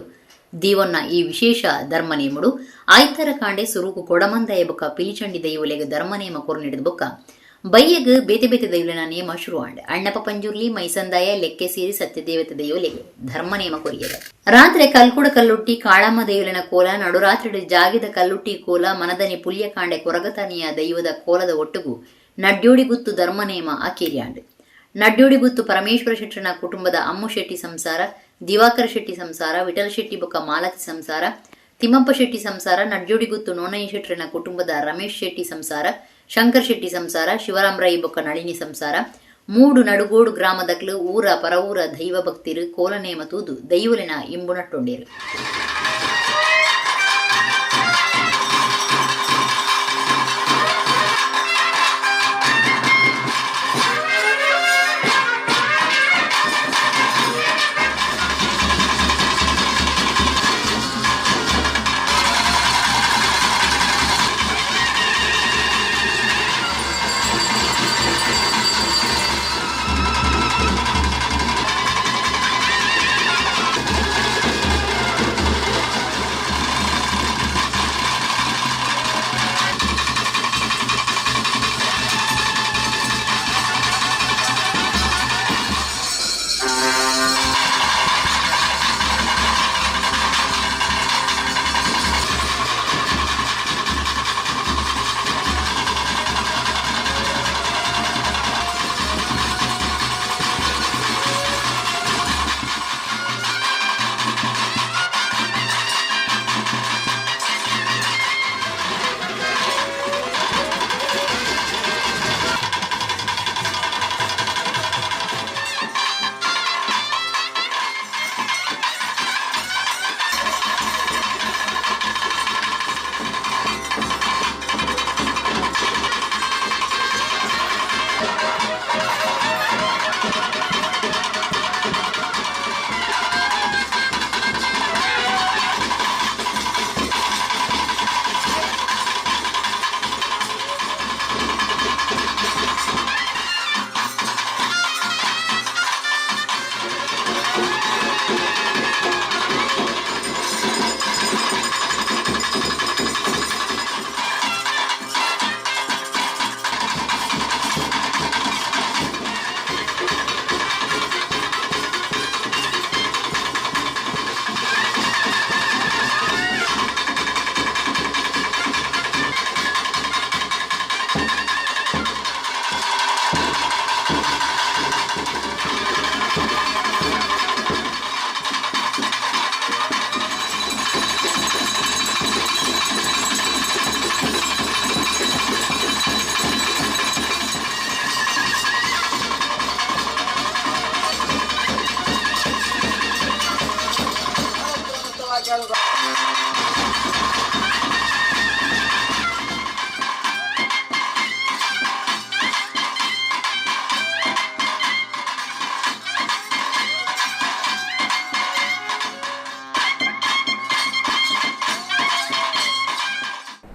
ದೀವನ್ನ ಈ ವಿಶೇಷ ಧರ್ಮನೇಮುಡು ಆಯ್ತರ ಕಾಂಡೆ ಸುರುಕು ಕೊಡಮಂದಾಯ ಬೊಕ್ಕ ಪಿಲಿಚಂಡಿ ದೈವಲೆಗೆ ಧರ್ಮನೇಮ ಕೊರ್ನಿಡಿದ ಬೊಕ್ಕ ಬಯ್ಯಗ್ ಬೇತೆ ಬೇತೆ ದೈವಲನ ನೇಮ ಶುರುವಾಂಡೆ ಅಣ್ಣಪ್ಪ ಪಂಜುರ್ಲಿ ಮೈಸಂದಾಯ ಲೆಕ್ಕೆ ಸೇರಿ ಸತ್ಯದೇವತೆ ದೈವಲೆಗೆ ಧರ್ಮನೇಮ ಕೊರಿಯದ. ರಾತ್ರಿ ಕಲ್ಕುಡ ಕಲ್ಲುಟ್ಟಿ ಕಾಳಮ್ಮ ದೈವಲನ ಕೋಲ ನಡುರಾತ್ರಿ ಜಾಗಿದ ಕಲ್ಲುಟ್ಟಿ ಕೋಲ ಮನದನಿ ಪುಲ್ಯ ಕಾಂಡೆ ಕೊರಗತನಿಯ ದೈವದ ಕೋಲದ ಒಟ್ಟುಗೂ ನಡ್ಯೋಡಿಗುತ್ತು ಧರ್ಮನೇಮ ಆಕೇರಿಯಾಂಡು. ನಡ್ಯೋಡಿಗುತ್ತು ಪರಮೇಶ್ವರ ಶೆಟ್ಟನ ಕುಟುಂಬದ ಅಮ್ಮು ಶೆಟ್ಟಿ ಸಂಸಾರ, ದಿವಾಕರ ಶೆಟ್ಟಿ ಸಂಸಾರ, ವಿಠಲ ಶೆಟ್ಟಿ ಬೊಕ್ಕ ಮಾಲತಿ ಸಂಸಾರ, ತಿಮ್ಮಪ್ಪ ಶೆಟ್ಟಿ ಸಂಸಾರ, ನಡ್ಯೋಡಿಗುತ್ತು ನೋನಯ್ಯ ಶೆಟ್ಟನ ಕುಟುಂಬದ ರಮೇಶ್ ಶೆಟ್ಟಿ ಸಂಸಾರ, ಶಂಕರ್ ಶೆಟ್ಟಿ ಸಂಸಾರ, ಶಿವರಾಮರಾಯಿ ಬೊಕ್ಕ ನಳಿನಿ ಸಂಸಾರ 3 ನಡುಗೋಡು ಗ್ರಾಮದಕ್ಲು ಊರ ಪರವೂರ ದೈವ ಭಕ್ತಿರು ಕೋಲನೇಮ ತೂದು ದೈವಲಿನ ಇಂಬುನಟ್ಟೊಂಡೇರು.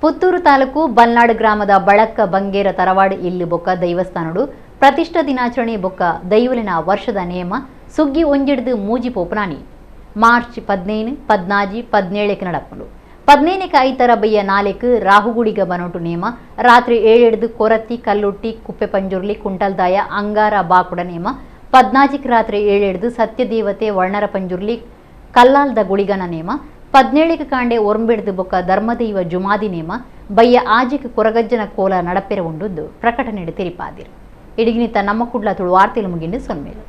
ಪುತ್ತೂರು ತಾಲೂಕು ಬಲ್ನಾಡು ಗ್ರಾಮದ ಬಳಕ್ಕ ಬಂಗೇರ ತರವಾಡು ಇಲ್ಲು ಬೊಕ್ಕ ದೈವಸ್ಥಾನಡು ಪ್ರತಿಷ್ಠಾ ದಿನಾಚರಣೆ ಬೊಕ್ಕ ದೈವಲಿನ ವರ್ಷದ ನೇಮ ಸುಗ್ಗಿ ಒಂಜಿಡ್ದು ಮೂಜಿ ಪೋಪನಾನಿ ಮಾರ್ಚ್ 15, 14, 17 ನಡಪುಂಡು 15 ಐತರ ಬಯ್ಯ 4 ರಾಹುಗುಡಿಗ ಬನೋಟು ನೇಮ ರಾತ್ರಿ 7 ಕೊರತಿ ಕಲ್ಲುಟ್ಟಿ ಕುಪ್ಪೆ ಪಂಜುರ್ಲಿ ಕುಂಟಲ್ದಾಯ ಅಂಗಾರ ಬಾಕುಡ ನೇಮ 14 ರಾತ್ರಿ 7 ಸತ್ಯದೇವತೆ ವರ್ಣರ ಪಂಜುರ್ಲಿ ಕಲ್ಲಾಲ್ದ ಗುಳಿಗನ ನೇಮ 17 ಕಾಂಡೆ ಒರಂಬೆಡ್ದು ಬೊಕ್ಕ ಧರ್ಮದೈವ ಜುಮಾದಿ ನೇಮ ಬಯ್ಯ ಆಜಿಕ್ ಕೊರಗಜ್ಜನ ಕೋಲ ನಡಪೆರ ಉಂಡುದ್ದು ಪ್ರಕಟಣೆ ತಿರಿಪಾದಿರು ಇಡಿಗಿನಿತ ನಮ್ಮ ಕುಡ್ಲ ತುಳು ವಾರ್ತೆಲು ಮುಗಿಂಡು ಸೊನ್ಮೇಲು.